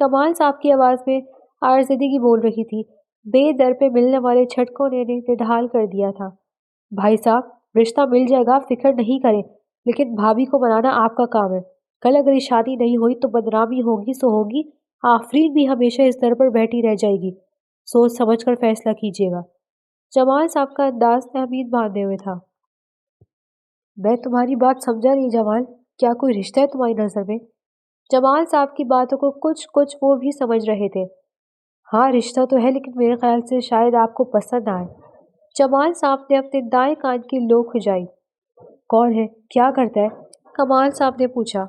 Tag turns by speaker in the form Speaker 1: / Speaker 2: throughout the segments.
Speaker 1: کمال صاحب کی آواز میں آرزدگی بول رہی تھی۔ بے در پہ ملنے والے جھٹکوں نے نڈھال کر دیا تھا۔ بھائی صاحب، رشتہ مل جائے گا، فکر نہیں کریں، لیکن بھابھی کو منانا آپ کا کام ہے۔ کل اگر یہ شادی نہیں ہوئی تو بدنامی ہوگی سو ہوگی، آفرین بھی ہمیشہ اس در پر بیٹھی رہ جائے گی۔ سوچ سمجھ کر فیصلہ کیجیے گا۔ جمال صاحب کا انداز تحمید باندھے ہوئے تھا۔ میں تمہاری بات سمجھا نہیں جمال، کیا کوئی رشتہ ہے تمہاری نظر میں؟ جمال صاحب کی باتوں کو کچھ وہ بھی سمجھ رہے تھے۔ ہاں رشتہ تو ہے، لیکن میرے خیال سے شاید آپ کو پسند آئے۔ جمال صاحب نے اپنے دائیں کان کی لو کھجائی۔ کون ہے، کیا کرتا ہے؟ کمال صاحب نے پوچھا۔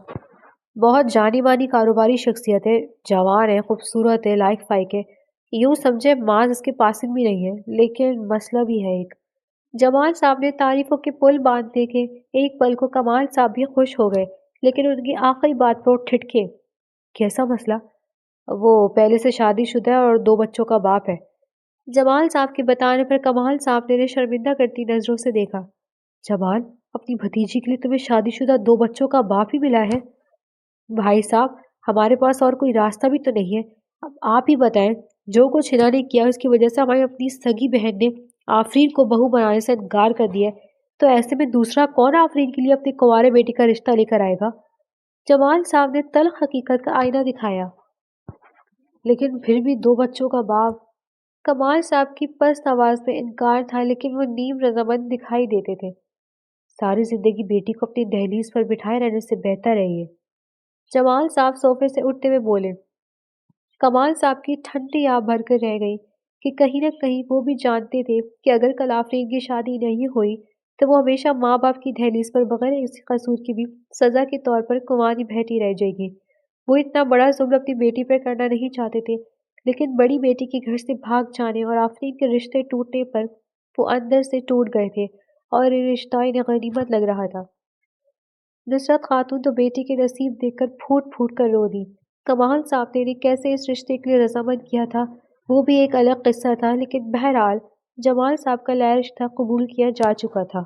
Speaker 1: بہت جانی مانی کاروباری شخصیت ہے، جوان ہے، خوبصورت ہے، لائق فائق ہے، یوں سمجھے ماں اس کے پاسنگ بھی نہیں ہے، لیکن مسئلہ بھی ہے ایک۔ جمال صاحب نے تعریفوں کے پل باندھنے کے ایک پل کو کمال صاحب بھی خوش ہو گئے، لیکن ان کی آخری بات پر ٹھٹکے۔ کیسا مسئلہ؟ وہ پہلے سے شادی شدہ ہے اور 2 بچوں کا باپ ہے۔ جمال صاحب کے بتانے پر کمال صاحب نے شرمندہ کرتی نظروں سے دیکھا۔ جمال، اپنی بھتیجی کے لیے تمہیں شادی شدہ 2 بچوں کا باپ ہی ملا ہے؟ بھائی صاحب، ہمارے پاس اور کوئی راستہ بھی تو نہیں ہے، اب آپ ہی بتائیں۔ جو کچھ ہنا نے کیا اس کی وجہ سے ہماری اپنی سگی بہن نے آفرین کو بہو بنانے سے انکار کر دیا ہے، تو ایسے میں دوسرا کون آفرین کے لیے اپنے کنوارے بیٹی کا رشتہ لے کر آئے گا؟ جمال صاحب نے تلخ حقیقت کا آئینہ دکھایا۔ لیکن پھر بھی 2 بچوں کا باپ۔ کمال صاحب کی پست آواز میں انکار تھا، لیکن وہ نیم رضامند دکھائی دیتے تھے۔ ساری زندگی بیٹی کو اپنی دہلیز پر بٹھائے رہنے سے بہتر ہے یہ۔ جمال صاحب صوفے سے اٹھتے ہوئے بولے۔ کمال صاحب کی ٹھنڈی آب بھر کر رہ گئی کہ کہیں نہ کہیں وہ بھی جانتے تھے کہ اگر کل آفرین کی شادی نہیں ہوئی تو وہ ہمیشہ ماں باپ کی دہلیز پر بغیر کسی قصور کی بھی سزا کے طور پر کنواری بیٹھی رہ جائے گی۔ وہ اتنا بڑا ظلم اپنی بیٹی پر کرنا نہیں چاہتے تھے، لیکن بڑی بیٹی کے گھر سے بھاگ جانے اور آفرین کے رشتے ٹوٹنے پر وہ اندر سے ٹوٹ گئے تھے اور یہ رشتہ انہیں غنیمت لگ رہا تھا۔ نصرت خاتون تو بیٹی کے نصیب دیکھ کر پھوٹ پھوٹ کر رو دی۔ کمال صاحب نے کیسے اس رشتے کے لیے رضامند کیا تھا وہ بھی ایک الگ قصہ تھا، لیکن بہرحال جمال صاحب کا نیا رشتہ قبول کیا جا چکا تھا۔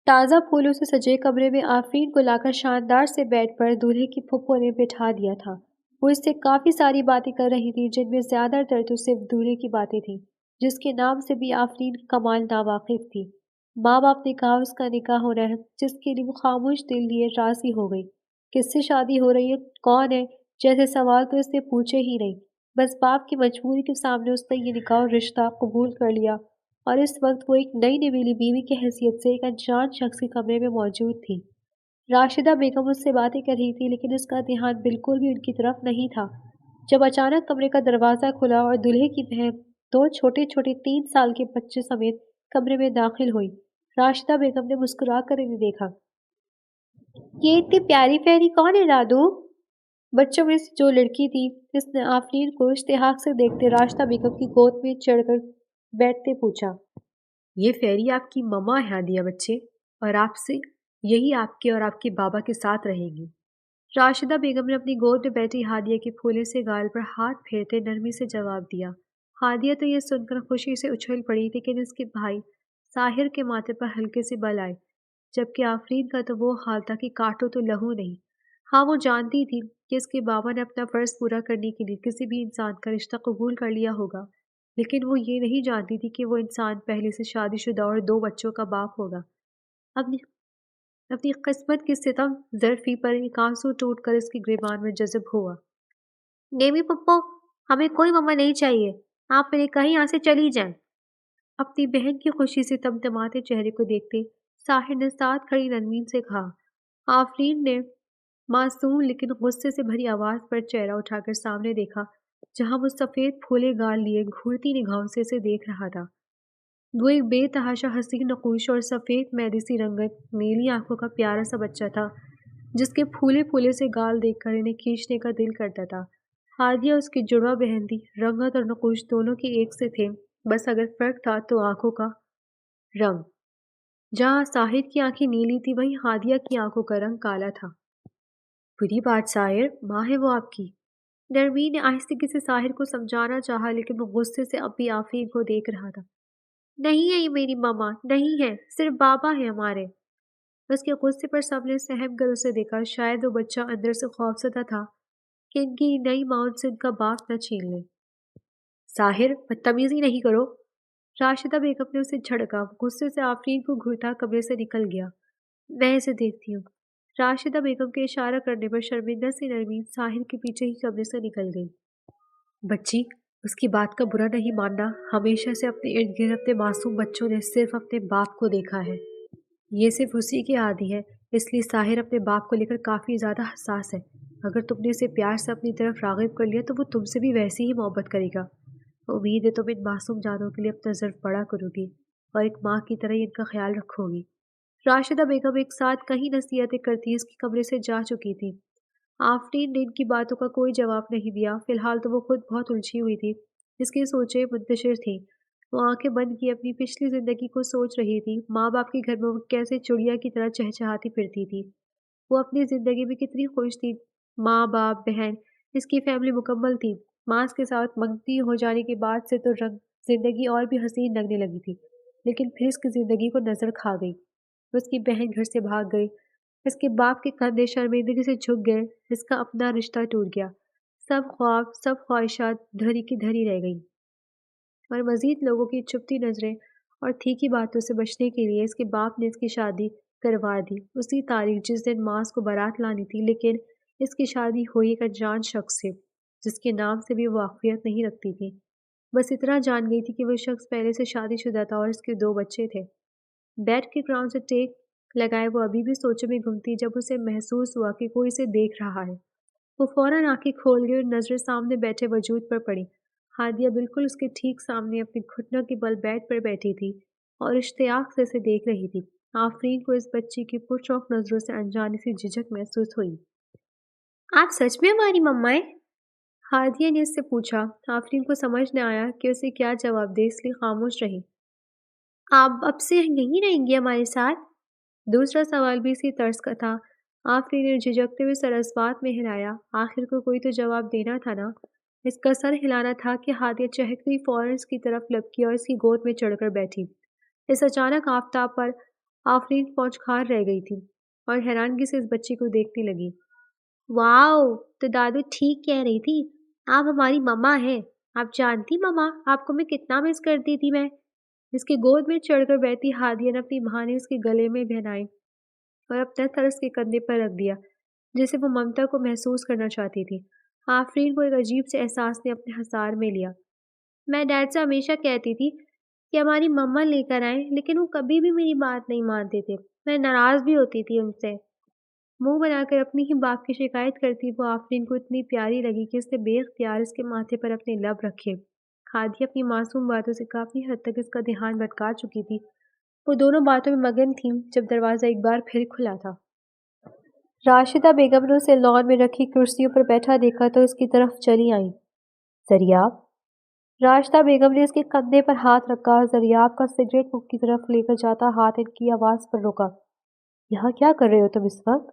Speaker 1: تازہ پھولوں سے سجے کمرے میں آفرین کو لا کر شاندار سے بیڈ پر دولہے کی پھپھو نے بٹھا دیا تھا۔ وہ اس سے کافی ساری باتیں کر رہی تھی، جن میں زیادہ تر تو صرف دولہے کی باتیں تھیں، جس کے نام سے بھی آفرین کمال ناواقف تھی۔ ماں باپ نے کہا اس کا نکاح ہونا ہے، جس کے لیے وہ خاموش دل لیے راضی ہو گئی۔ کس سے شادی ہو رہی ہے، کون ہے، جیسے سوال تو اس نے پوچھے ہی نہیں، بس باپ کی مجبوری کے سامنے اس نے یہ نکاح اور رشتہ قبول کر لیا، اور اس وقت وہ ایک نئی نویلی بیوی کی حیثیت سے ایک انجان شخص کے کمرے میں موجود تھی۔ راشدہ بیگم اس سے باتیں کر رہی تھی، لیکن اس کا دھیان بالکل بھی ان کی طرف نہیں تھا، جب اچانک کمرے کا دروازہ کھلا اور دولہے کی بہن 2 چھوٹے چھوٹے 3 سال کے بچے سمیت کمرے میں داخل ہوئی۔ راشدہ بیگم نے مسکرا کر انہیں دیکھا۔ یہ اتنی پیاری پیاری کون ہے دادو؟ بچوں میں سے جو لڑکی تھی جس نے آفرین کو اشتیاق سے دیکھتے راشدہ بیگم کی گود میں چڑھ کر بیٹھتے پوچھا۔ یہ فیری آپ کی مما ہے عالیہ بچے، اور آپ سے یہی آپ کے اور آپ کے بابا کے ساتھ رہے گی۔ راشدہ بیگم نے اپنی گود میں بیٹھی ہادیہ کے پھولے سے گال پر ہاتھ پھیرتے نرمی سے جواب دیا۔ ہادیہ تو یہ سن کر خوشی سے اچھل پڑی، لیکن اس کے بھائی ساحر کے ماتھے پر ہلکے سے بل آئے، جبکہ آفرین کا تو وہ حال تھا کہ کاٹو تو لہو نہیں۔ ہاں وہ جانتی تھی کہ اس کے بابا نے اپنا فرض پورا کرنے کے لیے کسی بھی انسان کا رشتہ قبول کر لیا ہوگا، لیکن وہ یہ نہیں جانتی تھی کہ وہ انسان پہلے سے شادی شدہ اور 2 بچوں کا باپ ہوگا۔ اپنی قسمت کی ستم ظرفی پر ایک آنسو ٹوٹ کر اس کی گریبان میں جذب ہوا۔ نیمی پپو، ہمیں کوئی مما نہیں چاہیے، آپ میرے کہیں یہاں سے چلی جائیں۔ اپنی بہن کی خوشی سے تمتماتے چہرے کو دیکھتے ساحر نے ساتھ کھڑی نرمین سے کہا۔ آفرین نے معصوم لیکن غصے سے بھری آواز پر چہرہ اٹھا کر سامنے دیکھا، جہاں وہ سفید پھولے گال لیے گھورتی نگاہوں سے اسے دیکھ رہا تھا۔ وہ ایک بے تحاشا حسین نقوش اور سفید میدی سی رنگت نیلی آنکھوں کا پیارا سا بچہ تھا، جس کے پھولے پھولے سے گال دیکھ کر انہیں کھینچنے کا دل کرتا تھا۔ ہادیہ اس کی جڑواں بہن تھی، رنگت اور نقوش دونوں کے ایک سے تھے، بس اگر فرق تھا تو آنکھوں کا رنگ۔ جہاں ساحر کی آنکھیں نیلی تھی، وہیں ہادیہ کی آنکھوں کا رنگ کالا تھا۔ بری بات ساحر، ماں ہے وہ آپ کی۔ نرمین نے آہستگی سے ساحر کو سمجھانا چاہا، لیکن وہ غصے سے اب بھی آفرین کو دیکھ رہا تھا۔ نہیں ہے یہ میری ماما، نہیں ہے، صرف بابا ہے ہمارے۔ اس کے غصے پر سب نے سہم کر اسے دیکھا، شاید وہ بچہ اندر سے خوفزدہ تھا کہ ان کی نئی ماں سے ان کا باپ نہ چھین لے۔ ظاہر بدتمیزی نہیں کرو، راشدہ بیگم نے اسے جھڑکا۔ غصے سے آفرین کو گھرتا کمرے سے نکل گیا۔ میں اسے دیکھتی ہوں۔ راشدہ بیگم کے اشارہ کرنے پر شرمندہ سی نرمین ساحل کے پیچھے ہی کمرے سے نکل گئی۔ بچی، اس کی بات کا برا نہیں ماننا، ہمیشہ سے اپنے ارد گرد اپنے معصوم بچوں نے صرف اپنے باپ کو دیکھا ہے۔ یہ صرف اسی کی عادی ہے، اس لیے ساحر اپنے باپ کو لے کر کافی زیادہ حساس ہے۔ اگر تم نے اسے پیار سے اپنی طرف راغب کر لیا تو وہ تم سے بھی ویسے ہی محبت کرے گا۔ امید ہے تم ان معصوم جانوں کے لیے اپنا ظرف بڑا کرو گی اور ایک ماں کی طرح ہی ان کا خیال رکھو گی۔ راشدہ بیگم ایک ساتھ کہیں نصیحتیں کرتی اس کے کمرے سے جا چکی تھی۔ آفرین نے ان کی باتوں کا کوئی جواب نہیں دیا۔ فی الحال تو وہ خود بہت الجھی ہوئی تھی، اس کی سوچیں منتشر تھیں۔ وہ آنکھیں بند کیے اپنی پچھلی زندگی کو سوچ رہی تھی۔ ماں باپ کے گھر میں وہ کیسے چڑیا کی طرح چہچہاتی پھرتی تھی۔ وہ اپنی زندگی میں کتنی خوش تھی۔ ماں باپ بہن، اس کی فیملی مکمل تھی۔ ماں کے ساتھ منگنی ہو جانے کے بعد سے تو زندگی اور بھی حسین لگنے لگی تھی، لیکن پھر اس کی زندگی کو نظر کھا گئی۔ اس کی بہن گھر سے بھاگ گئی، اس کے باپ کے کندھے شرمندگی سے جھک گئے، اس کا اپنا رشتہ ٹوٹ گیا۔ سب خواب، سب خواہشات دھری کی دھری رہ گئیں، اور مزید لوگوں کی چپتی نظریں اور تیکھی باتوں سے بچنے کے لیے اس کے باپ نے اس کی شادی کروا دی اسی تاریخ جس دن ماں اس کو بارات لانی تھی۔ لیکن اس کی شادی ہوئی ایک انجان شخص سے جس کے نام سے بھی وہ واقفیت نہیں رکھتی تھی۔ بس اتنا جان گئی تھی کہ وہ شخص پہلے سے شادی شدہ تھا اور اس کے 2 بچے تھے۔ بیڈ کے گراؤنڈ سے ٹیک لگائے وہ ابھی بھی سوچوں میں گھومتی جب اسے محسوس ہوا کہ کوئی اسے دیکھ رہا ہے۔ وہ فوراً آنکھیں کھول گئی اور نظریں سامنے بیٹھے وجود پر پڑی۔ ہادیہ بالکل اس کے ٹھیک سامنے اپنے گھٹنوں کے بل بیڈ پر بیٹھی تھی اور اشتیاق سے اسے دیکھ رہی تھی۔ آفرین کو اس بچی کی پرچونک نظروں سے انجانی سی جھجک محسوس ہوئی۔ آپ سچ میں ہماری مما ہیں؟ ہادیہ نے اس سے پوچھا۔ آفرین کو سمجھ نہ آیا کہ اسے کیا جواب دے، اس لیے خاموش رہی۔ آپ اب سے نہیں رہیں گی ہمارے ساتھ؟ دوسرا سوال بھی اسی طرز کا تھا۔ آفرین نے جھجکتے ہوئے سر اس بات میں ہلایا۔ آخر کو کوئی تو جواب دینا تھا نا۔ اس کا سر ہلانا تھا کہ ہادیہ چہکتی ہوئی فوراً اس کی طرف لپکی اور اس کی گود میں چڑھ کر بیٹھی۔ اس اچانک آفتاب پر آفرین پہنچکھار رہ گئی تھی اور حیرانگی سے اس بچی کو دیکھنے لگی۔ واؤ، تو دادو ٹھیک کہہ رہی تھی، آپ ہماری مما ہیں۔ آپ جانتی مما، آپ کو میں کتنا مس کرتی تھی میں۔ اس کی گود میں چڑھ کر بیٹھی ہادیہ نے اپنی ماں نے اس کے گلے میں بہنائی اور اپنا سر اس کے کندھے پر رکھ دیا جیسے وہ ممتا کو محسوس کرنا چاہتی تھی۔ آفرین کو ایک عجیب سے احساس نے اپنے حصار میں لیا۔ میں ڈیڈ سے ہمیشہ کہتی تھی کہ ہماری مما لے کر آئیں، لیکن وہ کبھی بھی میری بات نہیں مانتے تھے۔ میں ناراض بھی ہوتی تھی ان سے۔ منہ بنا کر اپنی ہی باپ کی شکایت کرتی وہ آفرین کو اتنی پیاری لگی کہ اس نے بے اختیار اس کے ماتھے پر اپنے لب رکھے۔ ہادیہ اپنی معصوم باتوں سے کافی حد تک اس کا دھیان بھٹکا چکی تھی۔ وہ دونوں باتوں میں مگن تھیں جب دروازہ ایک بار پھر کھلا تھا۔ راشدہ بیگم نے اسے لان میں رکھی کرسیوں پر بیٹھا دیکھا تو اس کی طرف چلی آئیں۔ زریاب؟ راشدہ بیگم نے اس کے کندھے پر ہاتھ رکھا۔ زریاب کا سگریٹ منہ کی طرف لے کر جاتا ہاتھ ان کی آواز پر روکا۔ یہاں کیا کر رہے ہو تم اس وقت؟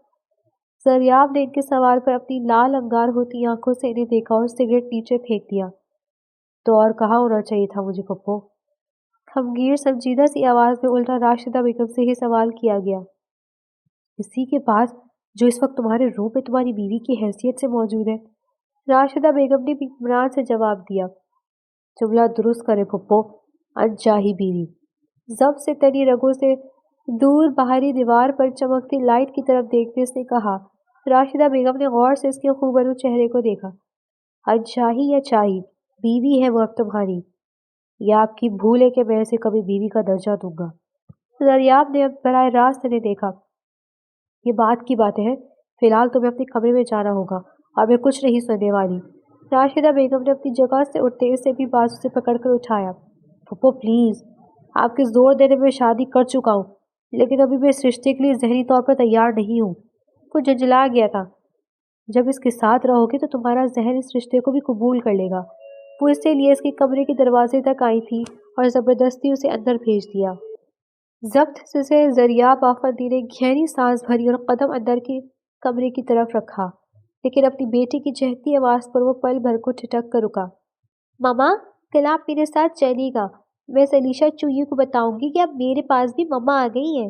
Speaker 1: زریاب نے ان کے سوال پر اپنی لال انگار ہوتی آنکھوں سے انہیں دیکھا اور سگریٹ نیچے پھینک دیا۔ تو اور کہاں ہونا چاہیے تھا مجھے پپو؟ غمگین سنجیدہ سی آواز میں الٹا راشدہ بیگم سے ہی سوال کیا گیا۔ اسی کے پاس جو اس وقت تمہارے روم میں تمہاری بیوی کی حیثیت سے موجود ہے، راشدہ بیگم نے بھی اطمینان سے جواب دیا۔ جملہ درست کرے پپو، انچاہی بیوی۔ ضبط سے تنی رگوں سے دور باہری دیوار پر چمکتی لائٹ کی طرف دیکھتے اس نے کہا۔ راشدہ بیگم نے غور سے اس کے خوبرو چہرے کو دیکھا۔ انچاہی یا چاہی، بیوی ہے وہ اب تمہاری۔ یہ آپ کی بھول ہے کہ میں اسے کبھی بیوی کا درجہ دوں گا۔ زریاب نے اب براہ راست انہیں دیکھا۔ یہ بات کی باتیں ہیں، فی الحال تمہیں اپنے کمرے میں جانا ہوگا اور میں کچھ نہیں سننے والی۔ راشدہ بیگم نے اپنی جگہ سے اٹھتے اسے بھی بازو سے پکڑ کر اٹھایا۔ پھپھو پلیز، آپ کے زور دینے میں شادی کر چکا ہوں، لیکن ابھی میں اس رشتے کے لیے ذہنی طور پر تیار نہیں ہوں۔ وہ جھنجھلا گیا تھا۔ جب اس کے ساتھ رہو گے تو تمہارا ذہن اس رشتے کو بھی قبول کر لے گا۔ وہ اسی لیے اس کے کمرے کے دروازے تک آئی تھی اور زبردستی اسے اندر بھیج دیا۔ ضبط سے زریاب آفندی نے گہری سانس بھری اور قدم اندر کے کمرے کی طرف رکھا، لیکن اپنی بیٹی کی چہکتی آواز پر وہ پل بھر کو ٹھٹک کر رکا۔ مما، کل آپ میرے ساتھ چلیے گا، میں سلیشا چوئی کو بتاؤں گی کہ اب میرے پاس بھی مما آ گئی ہیں۔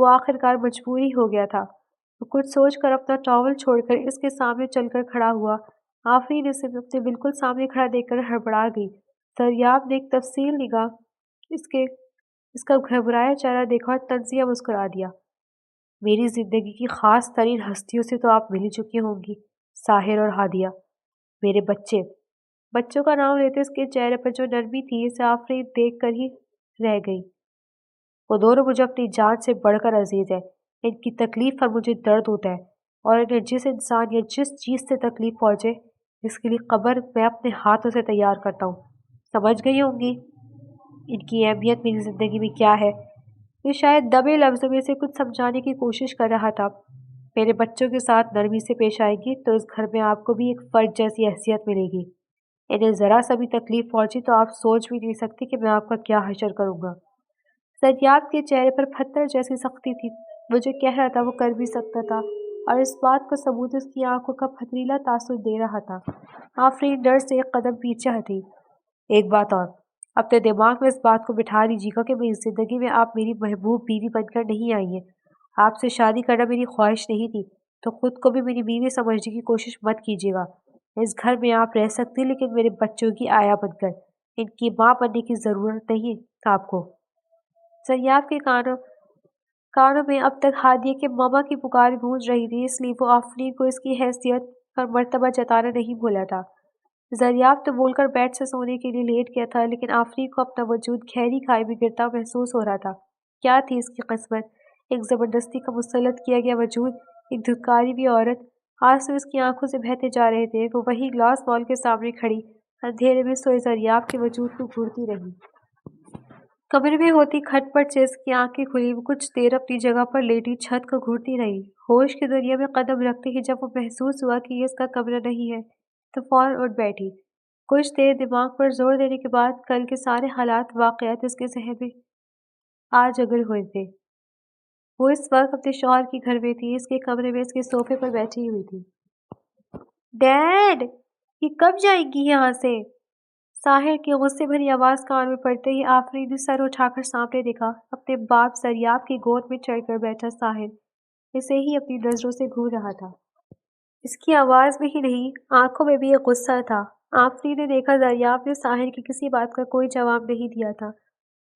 Speaker 1: وہ آخر کار مجبوری ہو گیا تھا۔ وہ کچھ سوچ کر اپنا ٹاول چھوڑ کر اس کے سامنے چل کر کھڑا ہوا۔ آفرین اسے اپنے بالکل سامنے کھڑا دیکھ کر ہڑبڑا گئی۔ دریاب نے ایک تفصیل نگاہ اس کا گھبرایا چہرہ دیکھا اور تنزیہ مسکرا دیا۔ میری زندگی کی خاص ترین ہستیوں سے تو آپ مل چکی ہوں گی، ساحر اور ہادیہ، میرے بچوں کا نام لیتے اس کے چہرے پر جو نرمی تھی اسے آفرین دیکھ کر ہی رہ گئی۔ وہ دونوں مجھے اپنی جان سے بڑھ کر عزیز ہے۔ ان کی تکلیف پر مجھے درد ہوتا ہے اور انہیں جس انسان یا جس چیز سے تکلیف پہنچے اس کے لیے قبر میں اپنے ہاتھوں سے تیار کرتا ہوں۔ سمجھ گئی ہوں گی ان کی اہمیت میری زندگی میں کیا ہے۔ یہ شاید دبے لفظوں میں سے کچھ سمجھانے کی کوشش کر رہا تھا۔ میرے بچوں کے ساتھ نرمی سے پیش آئے گی تو اس گھر میں آپ کو بھی ایک فرد جیسی حیثیت ملے گی۔ انہیں ذرا سا بھی تکلیف پہنچی تو آپ سوچ بھی نہیں سکتی کہ میں آپ کا کیا حشر کروں گا۔ دریاب کے چہرے پر پتھر جیسی سختی تھی۔ وہ جو کہہ رہا تھا وہ کر بھی سکتا تھا اور اس بات کا ثبوت اس کی آنکھوں کا پتھریلا تاثر دے رہا تھا۔ آفرین ڈر سے ایک قدم پیچھے ہٹی۔ ایک بات اور، اپنے دماغ میں اس بات کو بٹھا لیجیے گا کہ میری زندگی میں آپ میری محبوب بیوی بن کر نہیں آئی ہیں۔ آپ سے شادی کرنا میری خواہش نہیں تھی تو خود کو بھی میری بیوی سمجھنے کی کوشش مت کیجیے گا۔ اس گھر میں آپ رہ سکتی لیکن میرے بچوں کی آیا بن کر، ان کی ماں بننے کی ضرورت نہیں آپ کو۔ زریاب کے کانوں میں اب تک ہادیہ کے ماما کی پکار گونج رہی تھی، اس لیے وہ آفرین کو اس کی حیثیت پر مرتبہ جتانا نہیں بھولا تھا۔ زریاب تو بول کر بیڈ سے سونے کے لیے لیٹ گیا تھا لیکن آفرین کو اپنا وجود گہری کھائی میں گرتا محسوس ہو رہا تھا۔ کیا تھی اس کی قسمت؟ ایک زبردستی کا مسلط کیا گیا وجود، ایک دھتکاری ہوئی عورت۔ آنسو اس کی آنکھوں سے بہتے جا رہے تھے۔ وہ وہی گلاس مال کے سامنے کھڑی اندھیرے میں سوئے زریاب کے وجود کو گھورتی رہی۔ کمرے میں ہوتی کھٹ پٹ سے اس کی آنکھیں کھلی۔ وہ کچھ دیر اپنی جگہ پر لیٹی چھت کو گھورتی رہی۔ ہوش کی دنیا میں قدم رکھتے ہی جب وہ محسوس ہوا کہ یہ اس کا کمرہ نہیں ہے تو فوراً اٹھ بیٹھی۔ کچھ دیر دماغ پر زور دینے کے بعد کل کے سارے حالات واقعات اس کے ذہن میں آج اگر ہوئے تھے۔ وہ اس وقت اپنے شوہر کے گھر میں تھی، اس کے کمرے میں اس کے صوفے پر بیٹھی ہوئی تھی۔ ڈیڈ، یہ کب جائیں گی یہاں سے؟ ساحر کی غصے بھری آواز کان میں پڑتے ہی آفرین نے سر اٹھا کر سامنے دیکھا۔ اپنے باپ زریاب کی گود میں چڑھ کر بیٹھا ساحر اسے ہی اپنی نظروں سے گھور رہا تھا۔ اس کی آواز میں ہی نہیں، آنکھوں میں بھی ایک غصہ تھا۔ آفرین نے دیکھا زریاب نے ساحر کی کسی بات کا کوئی جواب نہیں دیا تھا،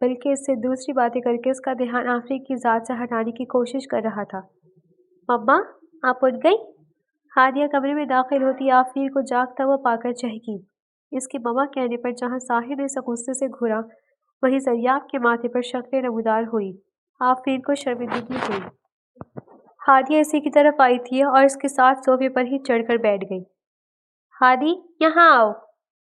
Speaker 1: بلکہ اس سے دوسری باتیں کر کے اس کا دھیان آفرین کی ذات سے ہٹانے کی کوشش کر رہا تھا۔ مما، آپ اٹھ گئی؟ ہادیہ کمرے میں داخل ہوتی آفرین کو جاگتا ہوا پا کر چہکی۔ اس کے مما کہنے پر جہاں ساحر نے اسے غصے سے گھورا وہیں زریاب کے ماتھے پر شکلیں نمودار ہوئی۔ آفرین کو شرمندگی ہوئی۔ ہادیہ اسی کی طرف آئی تھی اور اس کے ساتھ صوفے پر ہی چڑھ کر بیٹھ گئی۔ ہادی، یہاں آؤ۔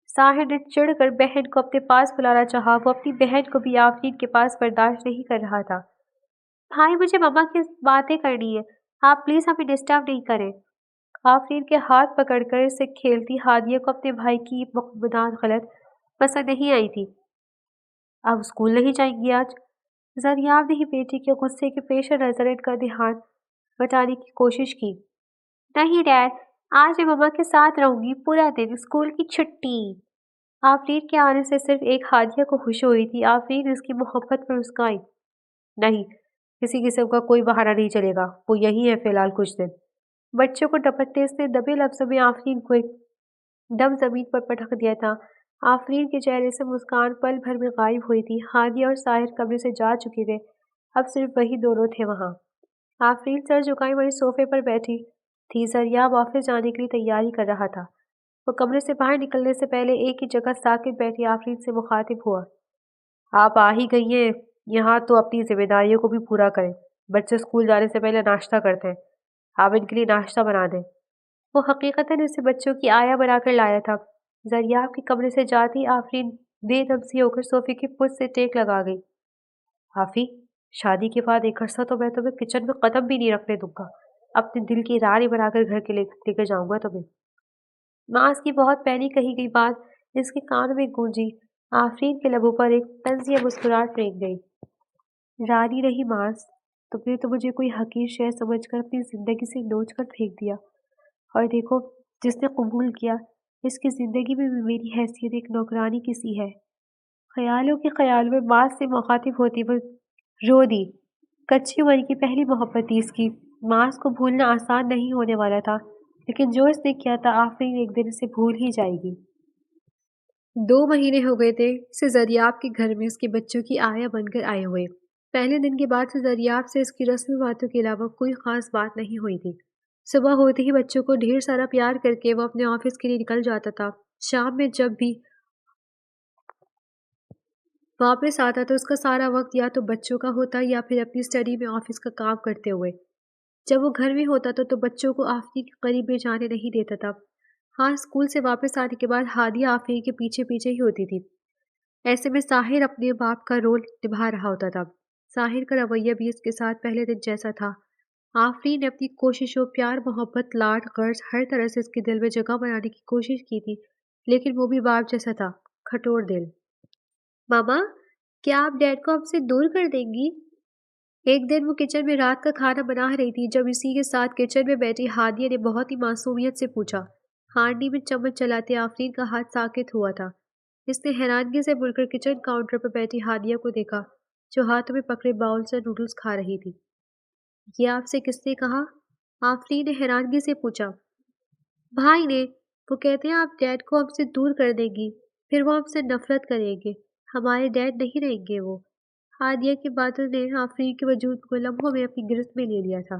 Speaker 1: ساحر نے چڑھ کر بہن کو اپنے پاس بلانا چاہا۔ وہ اپنی بہن کو بھی آفرین کے پاس برداشت نہیں کر رہا تھا۔ بھائی، مجھے مما کی باتیں کرنی ہے، آپ پلیز ہمیں ڈسٹرب نہیں کریں۔ آفرین کے ہاتھ پکڑ کر اسے کھیلتی ہادیہ کو اپنے بھائی کی مقدمات غلط پسند نہیں آئی تھی۔ آپ اسکول نہیں جائیں گی آج؟ زریاب نے ہی بیٹی کے غصے کے پیش نظر ان کا دھیان بٹانے کی کوشش کی۔ نہیں ڈیڈ، آج میں مما کے ساتھ رہوں گی پورا دن، اسکول کی چھٹی۔ آفرین کے آنے سے صرف ایک ہادیہ کو خوشی ہوئی تھی۔ آفرین اس کی محبت پر مسکرائی۔ نہیں، کسی قسم کا کوئی بہانہ نہیں چلے گا، وہ یہی ہے فی الحال کچھ دن۔ بچوں کو ڈپٹتے اس نے دبے لفظوں میں آفرین کو ایک دم زمین پر پٹک دیا تھا۔ آفرین کے چہرے سے مسکان پل بھر میں غائب ہوئی تھی۔ ہادیہ اور ساحر کمرے سے جا چکے تھے، اب صرف وہی دونوں تھے وہاں۔ آفرین سر جھکائے وہی صوفے پر بیٹھی تھی۔ زریاب آفس جانے کے لیے تیاری کر رہا تھا۔ وہ کمرے سے باہر نکلنے سے پہلے ایک ہی جگہ ساکت بیٹھی آفرین سے مخاطب ہوا۔ آپ آ ہی گئی ہیں یہاں تو اپنی ذمہ داریوں کو بھی پورا کریں۔ بچے اسکول جانے سے پہلے ناشتہ کرتے ہیں، آپ ان کے لیے ناشتہ بنا دیں۔ وہ حقیقتاً اسے بچوں کی آیا بنا کر لایا تھا۔ زریاب کے کمرے سے جاتی آفرین بے دم سی ہو کر صوفے کی پشت سے ٹیک لگا گئی۔ آفی، شادی کے بعد ایک عرصہ تو میں تمہیں کچن میں قدم بھی نہیں رکھنے دوں گا۔ اپنے دل کی رانی بنا کر گھر کے لے کر جاؤں گا تمہیں۔ ماں کی بہت پہلی کہی گئی بات اس کے کان میں گونجی۔ آفرین کے لبوں پر ایک طنزیہ مسکراہٹ پھینک گئی۔ رانی نہیں ماس، تم نے تو مجھے کوئی حقیر شے سمجھ کر اپنی زندگی سے نوچ کر پھینک دیا، اور دیکھو جس نے قبول کیا اس کی زندگی میں بھی میری حیثیت ایک نوکرانی کی سی ہے۔ خیالوں میں ماس سے مخاطب ہوتی وہ رو دی۔ کچی عمر کی پہلی محبت تھی اس کی۔ ماں اس کو بھولنا آسان نہیں ہونے والا تھا، لیکن جو اس نے کیا تھا آفرین ایک دن اسے بھول ہی جائے گی۔ 2 مہینے ہو گئے تھے سے زریاب کے گھر میں اس کے بچوں کی آیا بن کر آئے ہوئے۔ پہلے دن کے بعد سے زریاب سے اس کی رسمی باتوں کے علاوہ کوئی خاص بات نہیں ہوئی تھی۔ صبح ہوتے ہی بچوں کو ڈھیر سارا پیار کر کے وہ اپنے آفس کے لیے نکل جاتا تھا۔ شام میں جب بھی واپس آتا تو اس کا سارا وقت یا تو بچوں کا ہوتا یا پھر اپنی اسٹڈی میں آفس کا کام کرتے ہوئے۔ جب وہ گھر میں ہوتا تو بچوں کو آفرین کے قریب بھی جانے نہیں دیتا تھا۔ ہاں، اسکول سے واپس آنے کے بعد ہادیہ آفرین کے پیچھے پیچھے ہی ہوتی تھی۔ ایسے میں ساحر اپنے باپ کا رول نبھا رہا ہوتا تھا۔ ساحر کا رویہ بھی اس کے ساتھ پہلے دن جیسا تھا۔ آفرین نے اپنی کوششوں، پیار، محبت، لاڈ، غرض ہر طرح سے اس کے دل میں جگہ بنانے کی کوشش کی تھی، لیکن وہ بھی باپ جیسا تھا، کھٹور دل۔ ماما، کیا آپ ڈیڈ کو ہم سے دور کر دیں گی؟ ایک دن وہ کچن میں رات کا کھانا بنا رہی تھی جب اسی کے ساتھ کچن میں بیٹھی ہادیہ نے بہت ہی معصومیت سے پوچھا۔ ہانڈی میں چمچ چلاتے آفرین کا ہاتھ ساکت ہوا تھا۔ اس نے حیرانگی سے مڑ کر کچن کاؤنٹر پر بیٹھی ہادیہ کو دیکھا، جو ہاتھوں میں پکڑے باؤل سے نوڈلز کھا رہی تھی۔ یہ آپ سے کس نے کہا؟ آفرین نے حیرانگی سے پوچھا۔ بھائی نے۔ وہ کہتے ہیں آپ ڈیڈ کو ہم سے دور کر دیں گی، پھر وہ ہم سے نفرت کریں گے، ہمارے ڈیڈ نہیں رہیں گے وہ۔ ہادیہ کی باتوں نے آفرین کے وجود کو لمحوں میں اپنی گرفت میں لے لیا تھا۔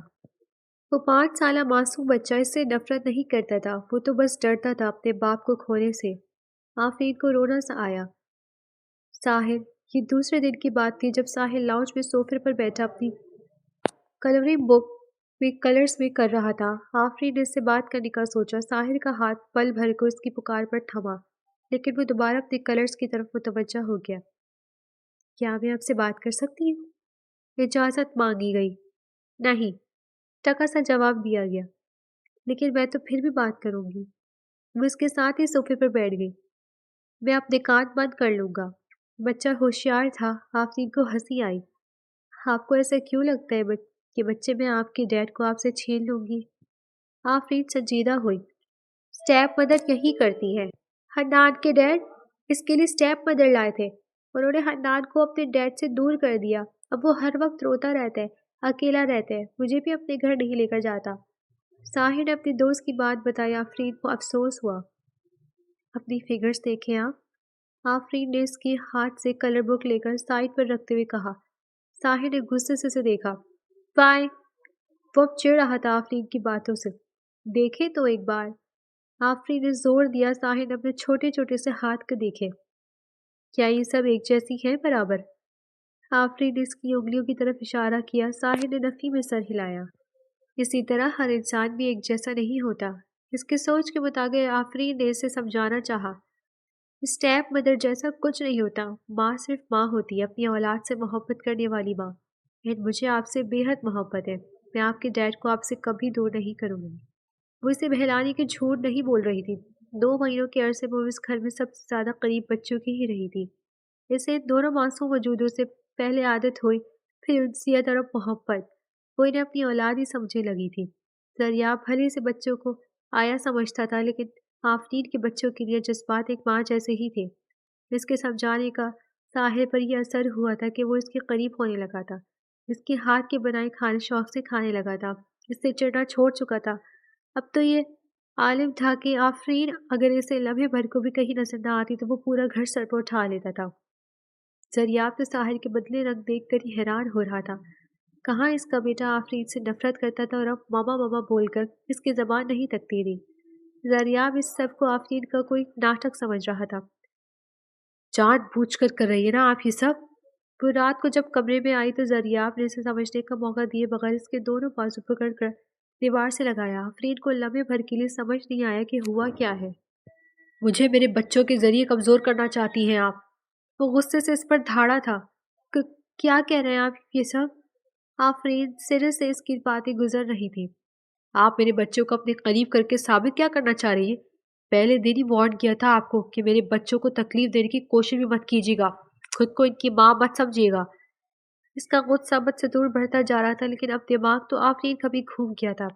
Speaker 1: وہ 5 سالہ معصوم بچہ اس سے نفرت نہیں کرتا تھا، وہ تو بس ڈرتا تھا اپنے باپ کو کھونے سے۔ آفرین کو رونا سا آیا۔ ساحر، یہ دوسرے دن کی بات تھی جب ساحر لاؤنج میں صوفے پر بیٹھا اپنی کلرنگ بک میں کلرز میں کر رہا تھا۔ آفرین نے اس سے بات کرنے کا سوچا۔ ساحر کا ہاتھ پل بھر کو اس کی پکار پر تھما، لیکن وہ دوبارہ اپنے کلرز کی طرف متوجہ ہو گیا۔ کیا میں آپ سے بات کر سکتی ہوں؟ اجازت مانگی گئی۔ نہیں، ٹکا سا جواب دیا گیا۔ لیکن میں تو پھر بھی بات کروں گی۔ وہ اس کے ساتھ ہی صوفے پر بیٹھ گئی۔ میں اپنے کان بند کر لوں گا۔ بچہ ہوشیار تھا۔ آفرین کو ہنسی آئی۔ آپ کو ایسا کیوں لگتا ہے کہ بچے میں آپ کے ڈیڈ کو آپ سے چھین لوں گی؟ آفرین سنجیدہ ہوئی۔ اسٹیپ مدر یہی کرتی ہے۔ حنان کے ڈیڈ اس کے لیے اسٹیپ مدر لائے تھے، انہوں نے حنان کو اپنے ڈیڈ سے دور کر دیا۔ اب وہ ہر وقت روتا رہتا ہے، اکیلا رہتا ہے، مجھے بھی اپنے گھر نہیں لے کر جاتا۔ ساحر نے اپنے دوست کی بات بتائی۔ آفرین کو افسوس ہوا۔ اپنی فگرز دیکھیں آپ۔ آفرین نے اس کے ہاتھ سے کلر بک لے کر سائڈ پر رکھتے ہوئے کہا۔ ساحر نے غصے سے اسے دیکھا۔ وائے، وہ اب چڑھ رہا تھا آفرین کی باتوں سے۔ دیکھے تو ایک بار۔ آفرین نے زور دیا۔ ساحر نے اپنے چھوٹے چھوٹے سے ہاتھ کو دیکھے۔ کیا یہ سب ایک جیسی ہیں برابر؟ آفرین نے اس کی انگلیوں کی طرف اشارہ کیا۔ ساحر نے نفی میں سر ہلایا۔ اسی طرح ہر انسان بھی ایک جیسا نہیں ہوتا۔ اس کے سوچ کے مطابق آفرین نے اسے سمجھانا چاہا۔ اسٹیپ مدر جیسا کچھ نہیں ہوتا، ماں صرف ماں ہوتی ہے، اپنی اولاد سے محبت کرنے والی ماں۔ مجھے آپ سے بے حد محبت ہے، میں آپ کے ڈیڈ کو آپ سے کبھی دور نہیں کروں گی۔ وہ اسے بہلانے کے جھوٹ نہیں بول رہی تھی۔ 2 مہینوں کے عرصے میں وہ اس گھر میں سب سے زیادہ قریب بچوں کی ہی رہی تھی۔ اسے ان دونوں معصوم وجودوں سے پہلے عادت ہوئی، پھر انسیت اور محبت۔ وہ انہیں اپنی اولاد ہی سمجھنے لگی تھی۔ دریاب بھلے سے بچوں کو آیا سمجھتا تھا، لیکن آفرین کے بچوں کے لیے جذبات ایک ماں جیسے ہی تھے۔ اس کے سمجھانے کا ساحر پر یہ اثر ہوا تھا کہ وہ اس کے قریب ہونے لگا تھا، اس کے ہاتھ کے بنائے کھانے شوق سے کھانے لگا تھا، اس سے چڑنا چھوڑ چکا تھا۔ اب تو یہ عالم تھا کہ آفرین اگر اسے لمحے بھر کو بھی کہیں نظر نہ آتی تو وہ پورا گھر سر پر اٹھا لیتا تھا۔ زریاب تو ساحر کے بدلے رنگ دیکھ کر ہی حیران ہو رہا تھا۔ کہاں اس کا بیٹا آفرین سے نفرت کرتا تھا اور اب ماما ماما بول کر اس کی زبان نہیں تکتی تھی۔ زریاب اس سب کو آفرین کا کوئی ناٹک سمجھ رہا تھا۔ جان بوجھ کر کر رہی ہے نا آپ یہ سب؟ وہ رات کو جب کمرے میں آئی تو زریاب نے اسے سمجھنے کا موقع دیے بغیر اس کے دونوں بازو پکڑ کر دیوار سے لگایا۔ آفرین کو لمحے بھر کے لیے سمجھ نہیں آیا کہ ہوا کیا ہے۔ مجھے میرے بچوں کے ذریعے کمزور کرنا چاہتی ہیں آپ؟ وہ غصے سے اس پر دھاڑا تھا۔ کیا کہہ رہے ہیں آپ یہ سب؟ آفرین سرے سے اس کی باتیں گزر رہی تھی۔ آپ میرے بچوں کو اپنے قریب کر کے ثابت کیا کرنا چاہ رہی ہیں؟ پہلے دن ہی وارن کیا تھا آپ کو کہ میرے بچوں کو تکلیف دینے کی کوشش بھی مت کیجیے گا، خود کو ان کی ماں مت سمجھیے گا۔ اس کا غصہ مت سے دور بڑھتا جا رہا تھا، لیکن اب دماغ تو آفرین کبھی گھوم گیا تھا۔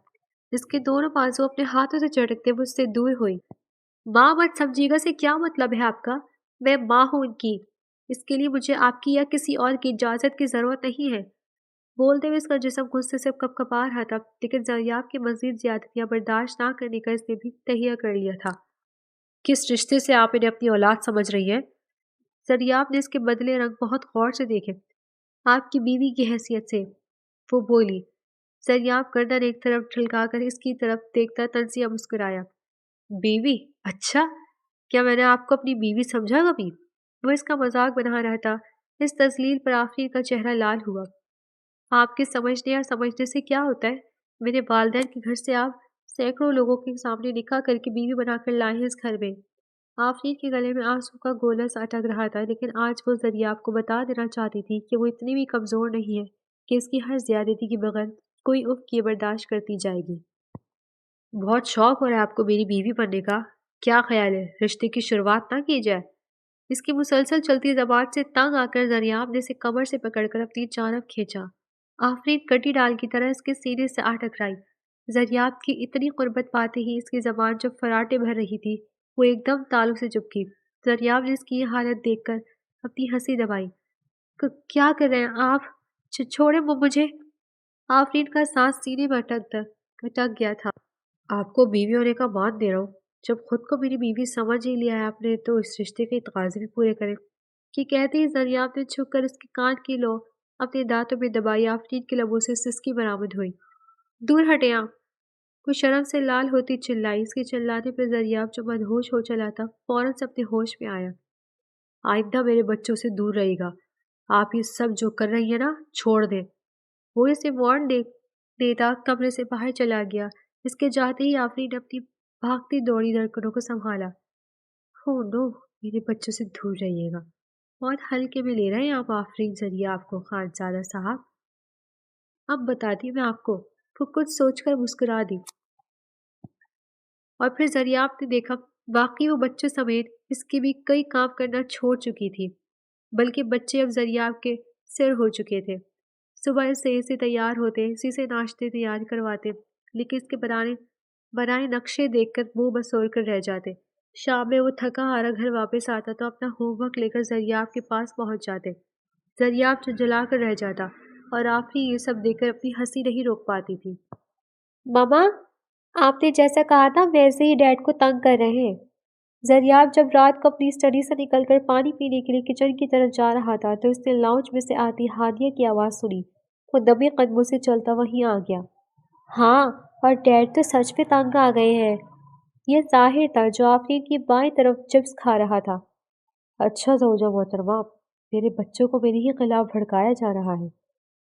Speaker 1: اس کے دونوں بازو اپنے ہاتھوں سے جھٹکتے وہ اس سے دور ہوئی۔ ماں مت سمجھیے گا سے کیا مطلب ہے آپ کا؟ میں ماں ہوں ان کی، اس کے لیے مجھے آپ کی یا کسی اور کی اجازت کی ضرورت نہیں ہے۔ بولتے ہوئے اس کا جسم غصے سے کپ کپا رہا تھا، لیکن زریاب کی مزید زیادتیاں برداشت نہ کرنے کا اس نے بھی تہیہ کر لیا تھا۔ کس رشتے سے آپ انہیں اپنی اولاد سمجھ رہی ہیں؟ زریاب نے اس کے بدلے رنگ بہت غور سے دیکھے۔ آپ کی بیوی کی حیثیت سے، وہ بولی۔ زریاب گردن ایک طرف ڈھلکا کر اس کی طرف دیکھتا تنزیہ مسکرایا۔ بیوی؟ اچھا، کیا میں نے آپ کو اپنی بیوی سمجھا کبھی؟ وہ اس کا مذاق بنا رہا تھا۔ اس تذلیل پر آفرین کا چہرہ لال ہوا۔ آپ کے سمجھنے یا سمجھنے سے کیا ہوتا ہے؟ میرے والدین کے گھر سے آپ سینکڑوں لوگوں کے سامنے نکاح کر کے بیوی بنا کر لائے ہیں اس گھر میں۔ آفرین کے گلے میں آنسو کا گولا سا اٹک رہا تھا، لیکن آج وہ زریاب کو بتا دینا چاہتی تھی کہ وہ اتنی بھی کمزور نہیں ہے کہ اس کی ہر زیادتی کے بغیر کوئی اف کیے برداشت کرتی جائے گی۔ بہت شوق ہو رہا ہے آپ کو میری بیوی بننے کا؟ کیا خیال ہے رشتے کی شروعات نہ کی جائے؟ اس کی مسلسل چلتی زبان سے تنگ آ کر زریاب نے اسے کمر سے پکڑ کر اپنی جانب کھینچا۔ آفرین کٹی ڈال کی طرح اس کے سینے سے آ ٹکرائی۔ زریاب کی اتنی قربت پاتے ہی اس کی زبان جب فراٹے بھر رہی تھی، وہ ایک دم تالو سے چپکی۔ زریاب نے اس کی یہ حالت دیکھ کر اپنی ہنسی دبائی۔ کیا کر رہے ہیں آپ؟ چھوڑے مجھے۔ آفرین کا سانس سینے میں اٹک گیا تھا۔ آپ کو بیوی ہونے کا مان دے رہا ہوں۔ جب خود کو میری بیوی سمجھ ہی لیا ہے آپ نے تو اس رشتے کے تقاضے بھی پورے کریں۔ کہ کہتے ہی زریاب نے چھپ کر اس کے کان کی لو اپنے دانتوں میں دبائی۔ آفرین کے لبوں سے سسکی برآمد ہوئی۔ دور ہٹیں آپ! وہ شرم سے لال ہوتی چلائی۔ اس کے چلانے پر زریاب جو مدہوش ہو چلا تھا فوراً سے اپنے ہوش میں آیا۔ آئندہ میرے بچوں سے دور رہے گا۔ آپ یہ سب جو کر رہی ہیں نا چھوڑ دیں۔ وہ اسے وارن دیتا کمرے سے باہر چلا گیا۔ اس کے جاتے ہی آفرین نے اپنی بھاگتی دوڑی دھڑکنوں کو سنبھالا۔ ہو نو، میرے بچوں سے دور رہیے گا۔ بہت ہلکے میں لے رہے ہیں آپ آفرین زریاب کو خانزادہ صاحب۔ اب بتاتی میں آپ کو۔ وہ کچھ سوچ کر مسکرا دی۔ اور پھر زریاب نے دیکھا واقعی وہ بچوں سمیت اس کے بھی کئی کام کرنا چھوڑ چکی تھی، بلکہ بچے اب زریاب کے سر ہو چکے تھے۔ صبح سے تیار ہوتے، اسی سے ناشتے تیار کرواتے، لیکن اس کے بنائے نقشے دیکھ کر منہ بسور کر رہ جاتے۔ شام میں وہ تھکا ہارا گھر واپس آتا تو اپنا ہوم ورک لے کر زریاب کے پاس پہنچ جاتے۔ زریاب جلا کر رہ جاتا اور آفرین یہ سب دیکھ کر اپنی ہنسی نہیں روک پاتی تھی۔ ماما، آپ نے جیسا کہا تھا ویسے ہی ڈیڈ کو تنگ کر رہے ہیں۔ زریاب جب رات کو اپنی اسٹڈی سے نکل کر پانی پینے کے لیے کچن کی طرف جا رہا تھا تو اس نے لاؤنج میں سے آتی ہادیہ کی آواز سنی۔ وہ دبے قدموں سے چلتا وہیں آ گیا۔ ہاں، اور ڈیڈ تو سچ میں تنگ آ گئے ہیں۔ یہ ظاہر تھا جو آفرین کی بائیں طرف چپس کھا رہا تھا۔ اچھا زوجہ محترمہ، میرے بچوں کو میرے ہی خلاف بھڑکایا جا رہا ہے۔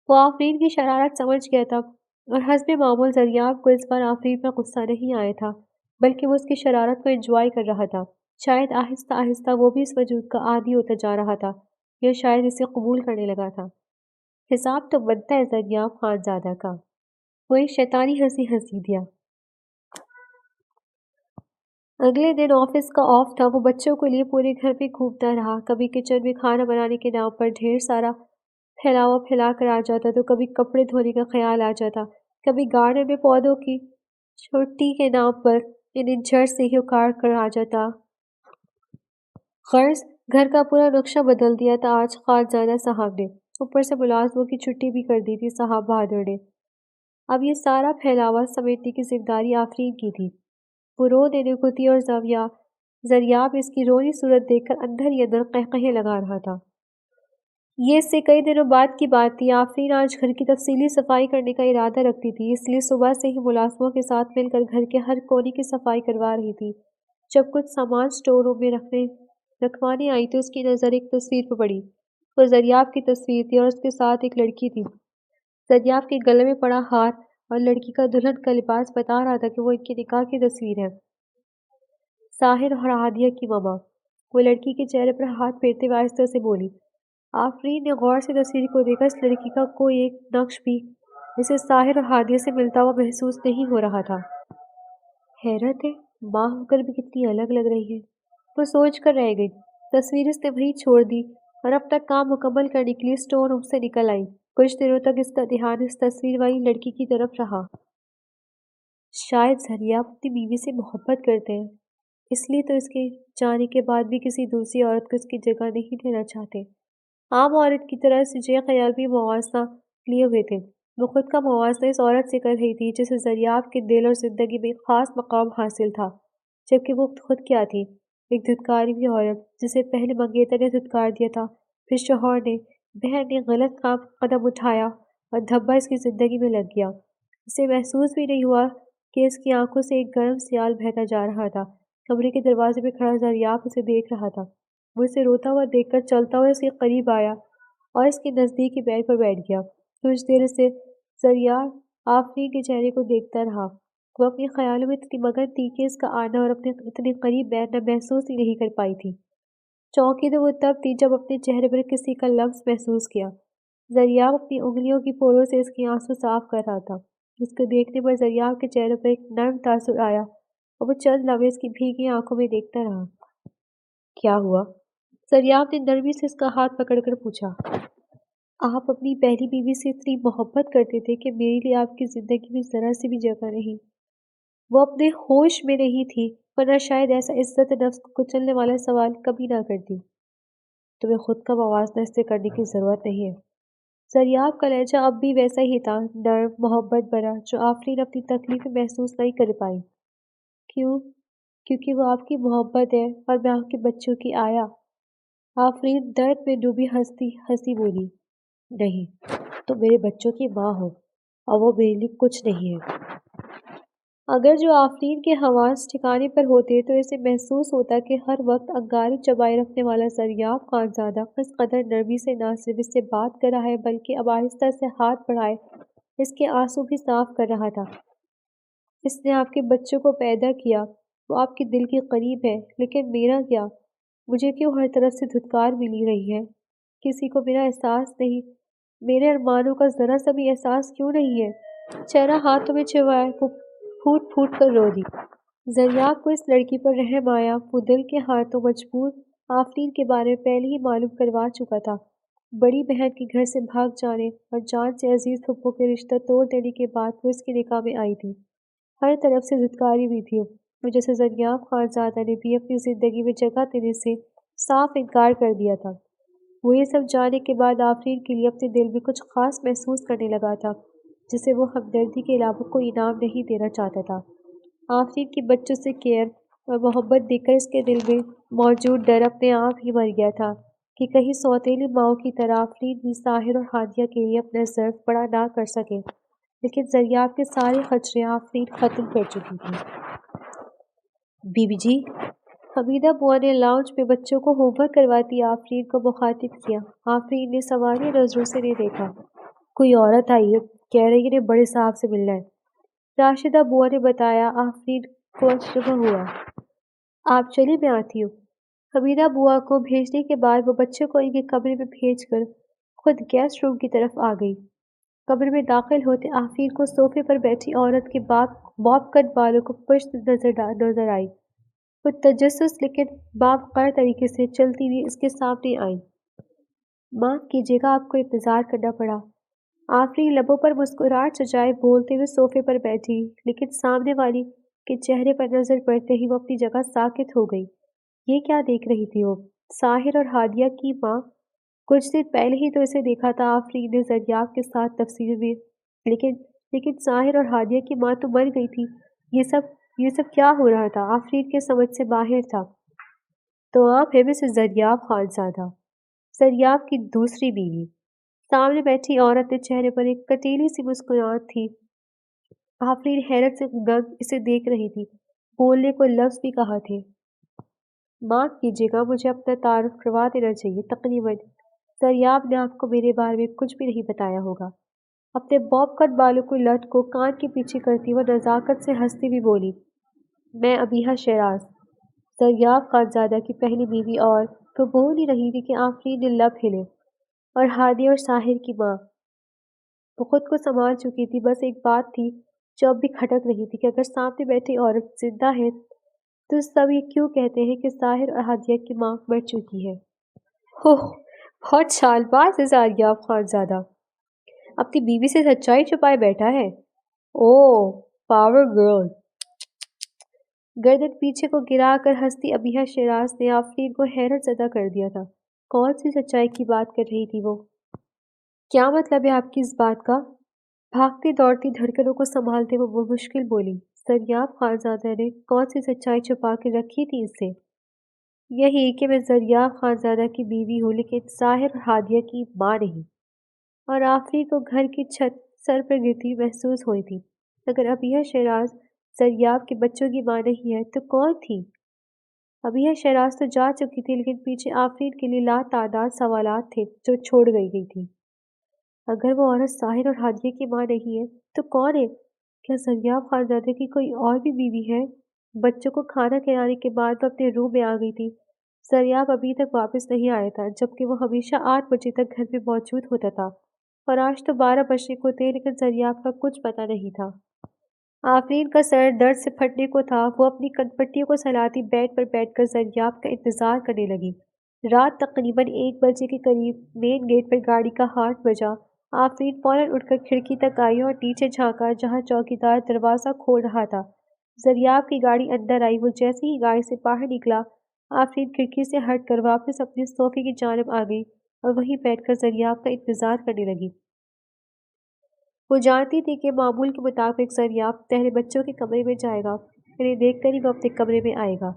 Speaker 1: وہ آفرین کی شرارت سمجھ گیا تھا اور حسب معمول زریاب کو اس بار آفرین پر غصہ نہیں آیا تھا، بلکہ وہ اس کی شرارت کو انجوائے کر رہا تھا۔ شاید آہستہ آہستہ وہ بھی اس وجود کا عادی ہوتا جا رہا تھا یا شاید اسے قبول کرنے لگا تھا۔ حساب تو بنتا ہے زریاب خانزادہ کا۔ وہ ایک شیطانی ہنسی دیا۔ اگلے دن آفس کا آف تھا۔ وہ بچوں کو لیے پورے گھر میں گھومتا رہا۔ کبھی کچن میں کھانا بنانے کے نام پر ڈھیر سارا پھیلاوا پھیلا کر آ جاتا تو کبھی کپڑے دھونے کا خیال آ جاتا، کبھی گارڈن میں پودوں کی چھٹی کے نام پر انہیں جڑ سے ہی اکھاڑ کر آ جاتا۔ غرض گھر کا پورا نقشہ بدل دیا تھا آج خانزادہ صاحب نے۔ اوپر سے ملازموں کی چھٹی بھی کر دی تھی صاحب بہادر نے۔ اب یہ سارا پھیلاوا سمیٹنے کی ذمہ داری آفرین کی تھی۔ وہ رو دینے کو تھی اور زریاب اس کی رونی صورت دیکھ کر اندر ہی اندر قہقہے لگا رہا تھا۔ یہ اس سے کئی دنوں بعد کی بات تھی۔ آفرین آج گھر کی تفصیلی صفائی کرنے کا ارادہ رکھتی تھی، اس لیے صبح سے ہی ملازموں کے ساتھ مل کر گھر کے ہر کونے کی صفائی کروا رہی تھی۔ جب کچھ سامان اسٹور روم میں رکھوانے آئی تو اس کی نظر ایک تصویر پہ پڑی۔ وہ زریاب کی تصویر تھی اور اس کے ساتھ ایک لڑکی تھی۔ زریاب کے گلے میں پڑا ہار اور لڑکی کا دلہن کا لباس بتا رہا تھا کہ وہ ان کے نکاح کی تصویر ہے۔ ساحر اور ہادیہ کی ماما۔ وہ لڑکی کے چہرے پر ہاتھ پھیرتے ہوئے آہستہ سے بولی۔ آفرین نے غور سے تصویر کو دیکھا۔ اس لڑکی کا کوئی ایک نقش بھی اسے ساحر اور ہادیہ سے ملتا ہوا محسوس نہیں ہو رہا تھا۔ حیرت ہے، ماں ہو کر بھی کتنی الگ لگ رہی ہے، وہ سوچ کر رہ گئی۔ تصویر اس نے وہیں چھوڑ دی اور اپنا کام مکمل کرنے کے لیے اسٹور روم سے نکل آئی۔ کچھ دنوں تک اس کا دھیان اس تصویر والی لڑکی کی طرف رہا۔ شاید زریاب اپنی بیوی سے محبت کرتے ہیں، اس لیے تو اس کے جانے کے بعد بھی کسی دوسری عورت کو اس کی جگہ نہیں دینا چاہتے۔ عام عورت کی طرح اسے یہ خیال بھی موازنہ لیے ہوئے تھے۔ وہ خود کا موازنہ اس عورت سے کر رہی تھی جسے زریاب کے دل اور زندگی میں ایک خاص مقام حاصل تھا، جبکہ وہ خود کیا تھی، ایک دھتکاری ہوئی عورت جسے پہلے منگیتر نے دھتکار دیا تھا، پھر شوہر نے، بہن نے غلط قدم اٹھایا اور دھبا اس کی زندگی میں لگ گیا۔ اسے محسوس بھی نہیں ہوا کہ اس کی آنکھوں سے ایک گرم سیال بہتا جا رہا تھا۔ کمرے کے دروازے پہ کھڑا زریاب اسے دیکھ رہا تھا۔ وہ اسے روتا ہوا دیکھ کر چلتا ہوا اس کے قریب آیا اور اس کے نزدیک ہی بیڈ پر بیٹھ گیا۔ کچھ دیر سے زریاب آفرین کے چہرے کو دیکھتا رہا۔ وہ اپنے خیالوں میں اتنی مگن تھی کہ اس کا آنا اور اپنے اتنے قریب بیٹھنا محسوس ہی نہیں کر پائی تھی۔ چونکی تو وہ تب تھی جب اپنے چہرے پر کسی کا لمس محسوس کیا۔ زریاب اپنی انگلیوں کی پوروں سے اس کے آنسو صاف کر رہا تھا۔ اس کو دیکھنے پر زریاب کے چہرے پر ایک نرم تاثر آیا اور وہ چند لمحے اس کی بھیگی آنکھوں میں دیکھتا رہا۔ کیا ہوا؟ زریاب نے نرمی سے اس کا ہاتھ پکڑ کر پوچھا۔ آپ اپنی پہلی بیوی سے اتنی محبت کرتے تھے کہ میرے لیے آپ کی زندگی میں ذرا سی بھی جگہ نہیں۔ وہ اپنے ہوش میں نہیں تھی، ورنہ شاید ایسا عزت نفس کو کچلنے والا سوال کبھی نہ کرتی۔ تمہیں خود کا موازنہ اس سے کرنے کی ضرورت نہیں ہے۔ زریاب کا لہجہ اب بھی ویسا ہی تھا، نرم، محبت بھرا، جو آفرین اپنی تکلیفیں محسوس نہیں کر پائی۔ کیوں؟ کیونکہ وہ آپ کی محبت ہے اور میں آپ کے بچوں کی آیا۔ آفرین درد میں ڈوبی ہنسی بولی۔ نہیں، تم میرے بچوں کی ماں ہو اور وہ میرے لیے کچھ نہیں ہے۔ اگر جو آفرین کے حواس ٹھکانے پر ہوتے تو اسے محسوس ہوتا کہ ہر وقت انگارے چبائے رکھنے والا زریاب خانزادہ کس قدر نرمی سے نہ صرف اس سے بات کر رہا ہے بلکہ اب آہستہ سے ہاتھ بڑھائے اس کے آنسو بھی صاف کر رہا تھا۔ اس نے آپ کے بچوں کو پیدا کیا، وہ آپ کے دل کے قریب ہے، لیکن میرا کیا؟ مجھے کیوں ہر طرف سے دھتکار ملی رہی ہے؟ کسی کو میرا احساس نہیں، میرے ارمانوں کا ذرا سا بھی احساس کیوں نہیں ہے؟ چہرہ ہاتھوں میں چھپائے وہ پھوٹ پھوٹ کر رو دی۔ زریاب کو اس لڑکی پر رحم آیا۔ وہ دل کے ہاتھوں مجبور آفرین کے بارے میں پہلے ہی معلوم کروا چکا تھا۔ بڑی بہن کے گھر سے بھاگ جانے اور جان سے عزیز پھپھو کے رشتہ توڑ دینے کے بعد وہ اس کے نکاح میں آئی تھی۔ ہر طرف سے دھتکاری ہوئی تھی وہ، جیسے زریاب خانزادہ نے بھی اپنی زندگی میں جگہ دینے سے صاف انکار کر دیا تھا۔ وہ یہ سب جانے کے بعد آفرین کے لیے اپنے دل میں کچھ خاص محسوس کرنے لگا تھا جسے وہ ہمدردی کے علاوہ کوئی انعام نہیں دینا چاہتا تھا۔ آفرین کی بچوں سے کیئر اور محبت دیکھ کر اس کے دل میں موجود ڈر اپنے آپ ہی مر گیا تھا کہ کہیں سوتیلی ماؤں کی طرح آفرین بھی ساحر اور ہادیہ کے لیے اپنا ظرف بڑا نہ کر سکے۔ لیکن زریاب کے سارے خدشے آفرین ختم کر چکی تھی۔ بی بی جی، حمیدہ بوا نے لاؤنج میں بچوں کو ہوم ورک کرواتی آفرین کو مخاطب کیا۔ آفرین نے سوالیہ نظروں سے انہیں دیکھا۔ کوئی عورت آئی ہے، کہہ رہی ہے بڑے صاحب سے ملنا ہے۔ راشدہ بوا نے بتایا۔ آفرین کو اشتباہ ہوا۔ آپ چلیں، میں آتی ہوں۔ حمیدہ بوا کو بھیجنے کے بعد وہ بچوں کو ان کے کمرے میں بھیج کر خود گیسٹ روم کی طرف آ گئی۔ کمرے میں داخل ہوتے آفرین کو صوفے پر بیٹھی عورت کے باب کٹ بالوں کو پشت نظر آئی۔ وہ تجسس لیکن باوقار طریقے سے چلتی ہوئی اس کے سامنے آئی۔ معاف کیجیے گا، آپ کو انتظار کرنا پڑا۔ آفرین لبوں پر مسکراہٹ سجائے بولتے ہوئے صوفے پر بیٹھی، لیکن سامنے والی کے چہرے پر نظر پڑتے ہی وہ اپنی جگہ ساکت ہو گئی۔ یہ کیا دیکھ رہی تھی وہ؟ ساحر اور ہادیہ کی ماں؟ کچھ دن پہلے ہی تو اسے دیکھا تھا آفرین نے زریاب کے ساتھ تفسیر میں، لیکن ساحر اور ہادیہ کی ماں تو مر گئی تھی۔ یہ سب کیا ہو رہا تھا؟ آفرین کے سمجھ سے باہر تھا۔ تو آپ ہیں مسز زریاب خانزادہ، زریاب کی دوسری بیوی۔ سامنے بیٹھی عورت کے چہرے پر ایک کٹیلی سی مسکراہٹ تھی۔ آفرین حیرت سے دنگ اسے دیکھ رہی تھی، بولنے کو لفظ بھی کہاں تھے۔ معاف کیجیے گا، مجھے اپنا تعارف کروا دینا چاہیے۔ تقریباً زریاب نے آپ کو میرے بارے میں کچھ بھی نہیں بتایا ہوگا۔ اپنے باب کٹ بالوں کو لٹ کو کان کے پیچھے کرتی وہ نزاکت سے ہنستی ہوئی بولی، میں ابیحہ شیراز، زریاب خانزادہ کی پہلی بیوی۔ اور وہ بول ہی رہی تھی کہ آفرین نے لب ہلے۔ اور ہادیہ اور ساحر کی ماں۔ وہ خود کو سنبھال چکی تھی، بس ایک بات تھی جو اب بھی کھٹک رہی تھی کہ اگر سامنے بیٹھی عورت زندہ ہے تو سب یہ کیوں کہتے ہیں کہ ساحر اور ہادیہ کی ماں مر چکی ہے؟ بہت چال باز ہے زریاب خانزادہ، اپنی بیوی سے سچائی چھپائے بیٹھا ہے۔ اوہ پاور گرل۔ گردن پیچھے کو گرا کر ہنستی ابیحہ شیراز نے آفرین کو حیرت زدہ کر دیا تھا۔ کون سی سچائی کی بات کر رہی تھی وہ؟ کیا مطلب ہے آپ کی اس بات کا؟ بھاگتی دوڑتی دھڑکنوں کو سنبھالتے وہ مشکل بولی، زریاب خانزادہ نے کون سی سچائی چھپا کے رکھی تھی اس سے؟ یہی کہ میں زریاب خانزادہ کی بیوی ہوں لیکن ساحر اور ہادیہ کی ماں نہیں، اور آفری کو گھر کی چھت سر پر گرتی محسوس ہوئی تھی۔ اگر ابیہ شیراز زریاب کے بچوں کی ماں نہیں ہے تو کون تھی؟ ابیہ شیراز تو جا چکی تھی لیکن پیچھے آفرین کے لیے لا تعداد سوالات تھے جو چھوڑ گئی تھی۔ اگر وہ عورت ساحر اور ہادیہ کی ماں نہیں ہے تو کون ہے؟ کیا زریاب خانزادے کی کوئی اور بھی بیوی ہے؟ بچوں کو کھانا کھلانے کے بعد وہ اپنے روم میں آ گئی تھی۔ زریاب ابھی تک واپس نہیں آیا تھا جبکہ وہ ہمیشہ 8 بجے تک گھر میں موجود ہوتا تھا، اور آج تو 12 بجنے کو تھے لیکن زریاب کا کچھ پتہ نہیں تھا۔ آفرین کا سر درد سے پھٹنے کو تھا، وہ اپنی کنپٹیوں کو سلاتی بیڈ پر بیٹھ کر زریاب کا انتظار کرنے لگی۔ رات تقریباً 1 بجے کے قریب مین گیٹ پر گاڑی کا ہارن بجا۔ آفرین فوراً اٹھ کر کھڑکی تک آئی اور نیچے جھانکا جہاں چوکیدار دروازہ کھول رہا تھا۔ زریاب کی گاڑی اندر آئی، وہ جیسے ہی گاڑی سے باہر نکلا، آفرین کھڑکی سے ہٹ کر واپس اپنے صوفے کی جانب آ گئی اور وہیں بیٹھ کر زریاب کا انتظار کرنے لگی۔ وہ جانتی تھی کہ معمول کے مطابق زریاب پہلے بچوں کے کمرے میں جائے گا، انہیں دیکھ کر ہی وہ اپنے کمرے میں آئے گا۔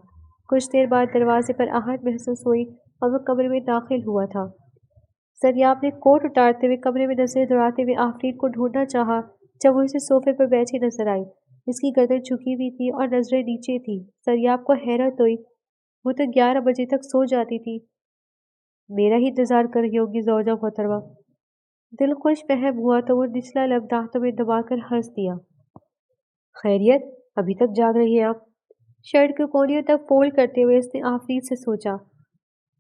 Speaker 1: کچھ دیر بعد دروازے پر آہٹ محسوس ہوئی اور وہ کمرے میں داخل ہوا تھا۔ زریاب نے کوٹ اتارتے ہوئے کمرے میں نظریں دوڑاتے ہوئے آفرین کو ڈھونڈنا چاہا جب وہ اسے صوفے پر بیٹھی نظر آئی۔ اس کی گردن جھکی ہوئی تھی اور نظریں نیچے تھیں۔ زریاب کو حیرت ہوئی، وہ تو 11 بجے تک سو جاتی تھی۔ میرا ہی انتظار کر رہی ہوگی زوجہ محترمہ۔ دل خوش فہم ہوا تو وہ نچلا لب دانتوں میں دبا کر ہنس دیا۔ خیریت، ابھی تک جاگ رہی ہیں آپ؟ شرٹ کے کونیوں تک فولڈ کرتے ہوئے اس نے آفرین سے سوچا۔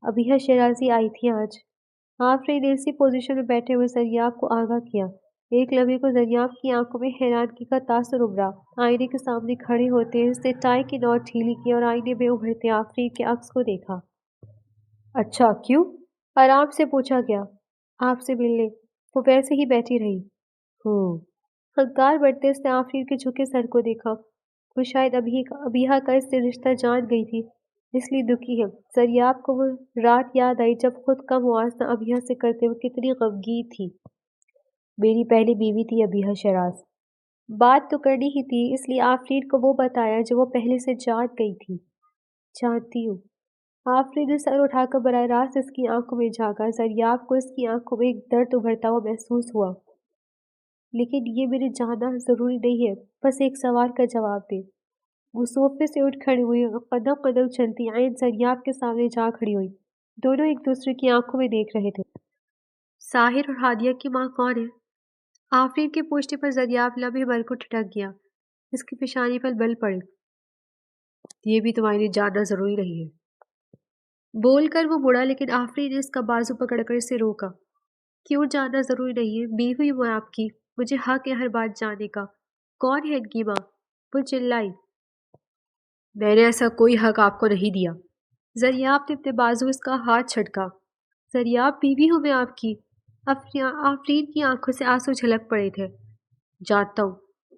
Speaker 1: ابیہ شیرازی آئی تھی آج۔ آفرین نے اسی پوزیشن میں بیٹھے ہوئے زریاب کو آگاہ کیا۔ ایک لمحے کو زریاب کی آنکھوں میں حیرانگی کا تاثر ابھرا۔ آئینے کے سامنے کھڑے ہوتے اس نے ٹائی کی نوٹ ڈھیلی کی اور آئینے میں ابھرتے آفرین کے عکس کو دیکھا۔ اچھا، کیوں؟ آرام سے پوچھا گیا۔ آپ سے ملنے۔ وہ ویسے ہی بیٹھی رہی۔ ہنکار بڑھتے اس نے آفرین کے جھکے سر کو دیکھا۔ وہ شاید ابیہ کا اس سے رشتہ جان گئی تھی، اس لیے دکھی ہے۔ زریاب کو وہ رات یاد آئی جب خود کا موازنہ ابیہ سے کرتے ہوئے کتنی غمگین تھی۔ میری پہلی بیوی تھی ابیہ شیراز۔ بات تو کرنی ہی تھی، اس لیے آفرین کو وہ بتایا جو وہ پہلے سے جان گئی تھی۔ جانتی ہوں۔ آفرین نے سر اٹھا کر براہ راست اس کی آنکھوں میں جھانکا۔ زریاب کو اس کی آنکھوں میں ایک درد ابھرتا ہوا محسوس ہوا۔ لیکن یہ میرے جاننا ضروری نہیں ہے، بس ایک سوال کا جواب دے۔ وہ صوفے سے اٹھ کھڑی ہوئی اور قدم قدم چلتی عین زریاب کے سامنے جا کھڑی ہوئی۔ دونوں ایک دوسرے کی آنکھوں میں دیکھ رہے تھے۔ ساحر اور ہادیہ کی ماں کون ہے؟ آفرین کے پوچھنے پر زریاب لمحے بھر کو ٹھٹک گیا۔ اس کی پیشانی پر بل پڑے۔ یہ بھی تمہارے لیے جاننا ضروری نہیں ہے۔ بول کر وہ مڑا لیکن آفرین نے اس کا بازو پکڑ کر اسے روکا۔ کیوں جاننا ضروری نہیں ہے؟ بیوی ہوں میں آپ کی، مجھے حق ہے ہر بات جاننے کا۔ کون ہے ان کی ماں؟ وہ چلائی۔ میں نے ایسا کوئی حق آپ کو نہیں دیا۔ زریاب نے اپنے بازو اس کا ہاتھ چھٹکا۔ زریاب، بیوی ہوں میں آپ کی۔ آفرین کی آنکھوں سے آنسو جھلک پڑے تھے۔ جانتا ہوں۔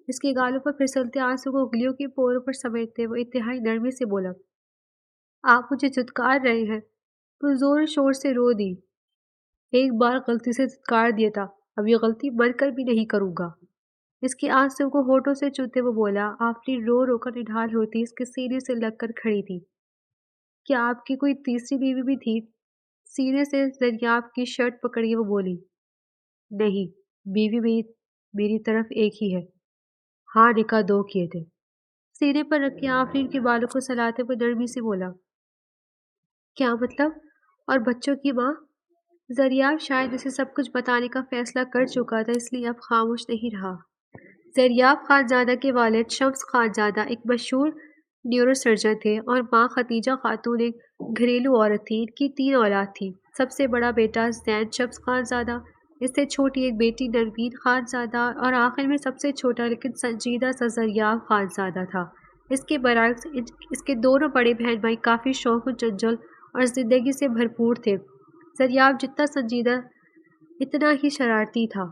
Speaker 1: اس کے گالوں پر پھسلتے آنسو کو انگلیوں کے پوروں پر سمیٹتے وہ انتہائی نرمی سے بولا، آپ مجھے دھتکار رہے ہیں۔ وہ زور شور سے رو دی۔ ایک بار غلطی سے دھتکار دیا تھا، اب یہ غلطی مر کر بھی نہیں کروں گا۔ اس کے آنسو کو ہونٹوں سے چوتے وہ بولا۔ آفرین رو رو کر نڈھال ہوتی اس کے سینے سے لگ کر کھڑی تھی۔ کیا آپ کی کوئی تیسری بیوی بھی تھی؟ سینے سے زریاب کی شرٹ پکڑی وہ بولی۔ نہیں، بیوی میری طرف ایک ہی ہے۔ ہاں، نکاح 2 کیے تھے۔ سینے پر رکھ کے آفرین کے بالوں کو سلاتے ہوئے نرمی سے بولا۔ کیا مطلب؟ اور بچوں کی ماں؟ زریاب شاید اسے سب کچھ بتانے کا فیصلہ کر چکا تھا، اس لیے اب خاموش نہیں رہا۔ زریاب خانزادہ کے والد شمس خانزادہ ایک مشہور نیورو سرجن تھے اور ماں ختیجہ خاتون ایک گھریلو عورت تھی۔ ان کی 3 اولاد تھی۔ سب سے بڑا بیٹا زین شمس خانزادہ، اس سے چھوٹی ایک بیٹی نرمین خانزادہ اور آخر میں سب سے چھوٹا لیکن سنجیدہ سا زریاب خانزادہ تھا۔ اس کے برعکس اس کے دونوں بڑے بہن بھائی کافی شوق و چنچل اور زندگی سے بھرپور تھے۔ زریاب جتنا سنجیدہ اتنا ہی شرارتی تھا۔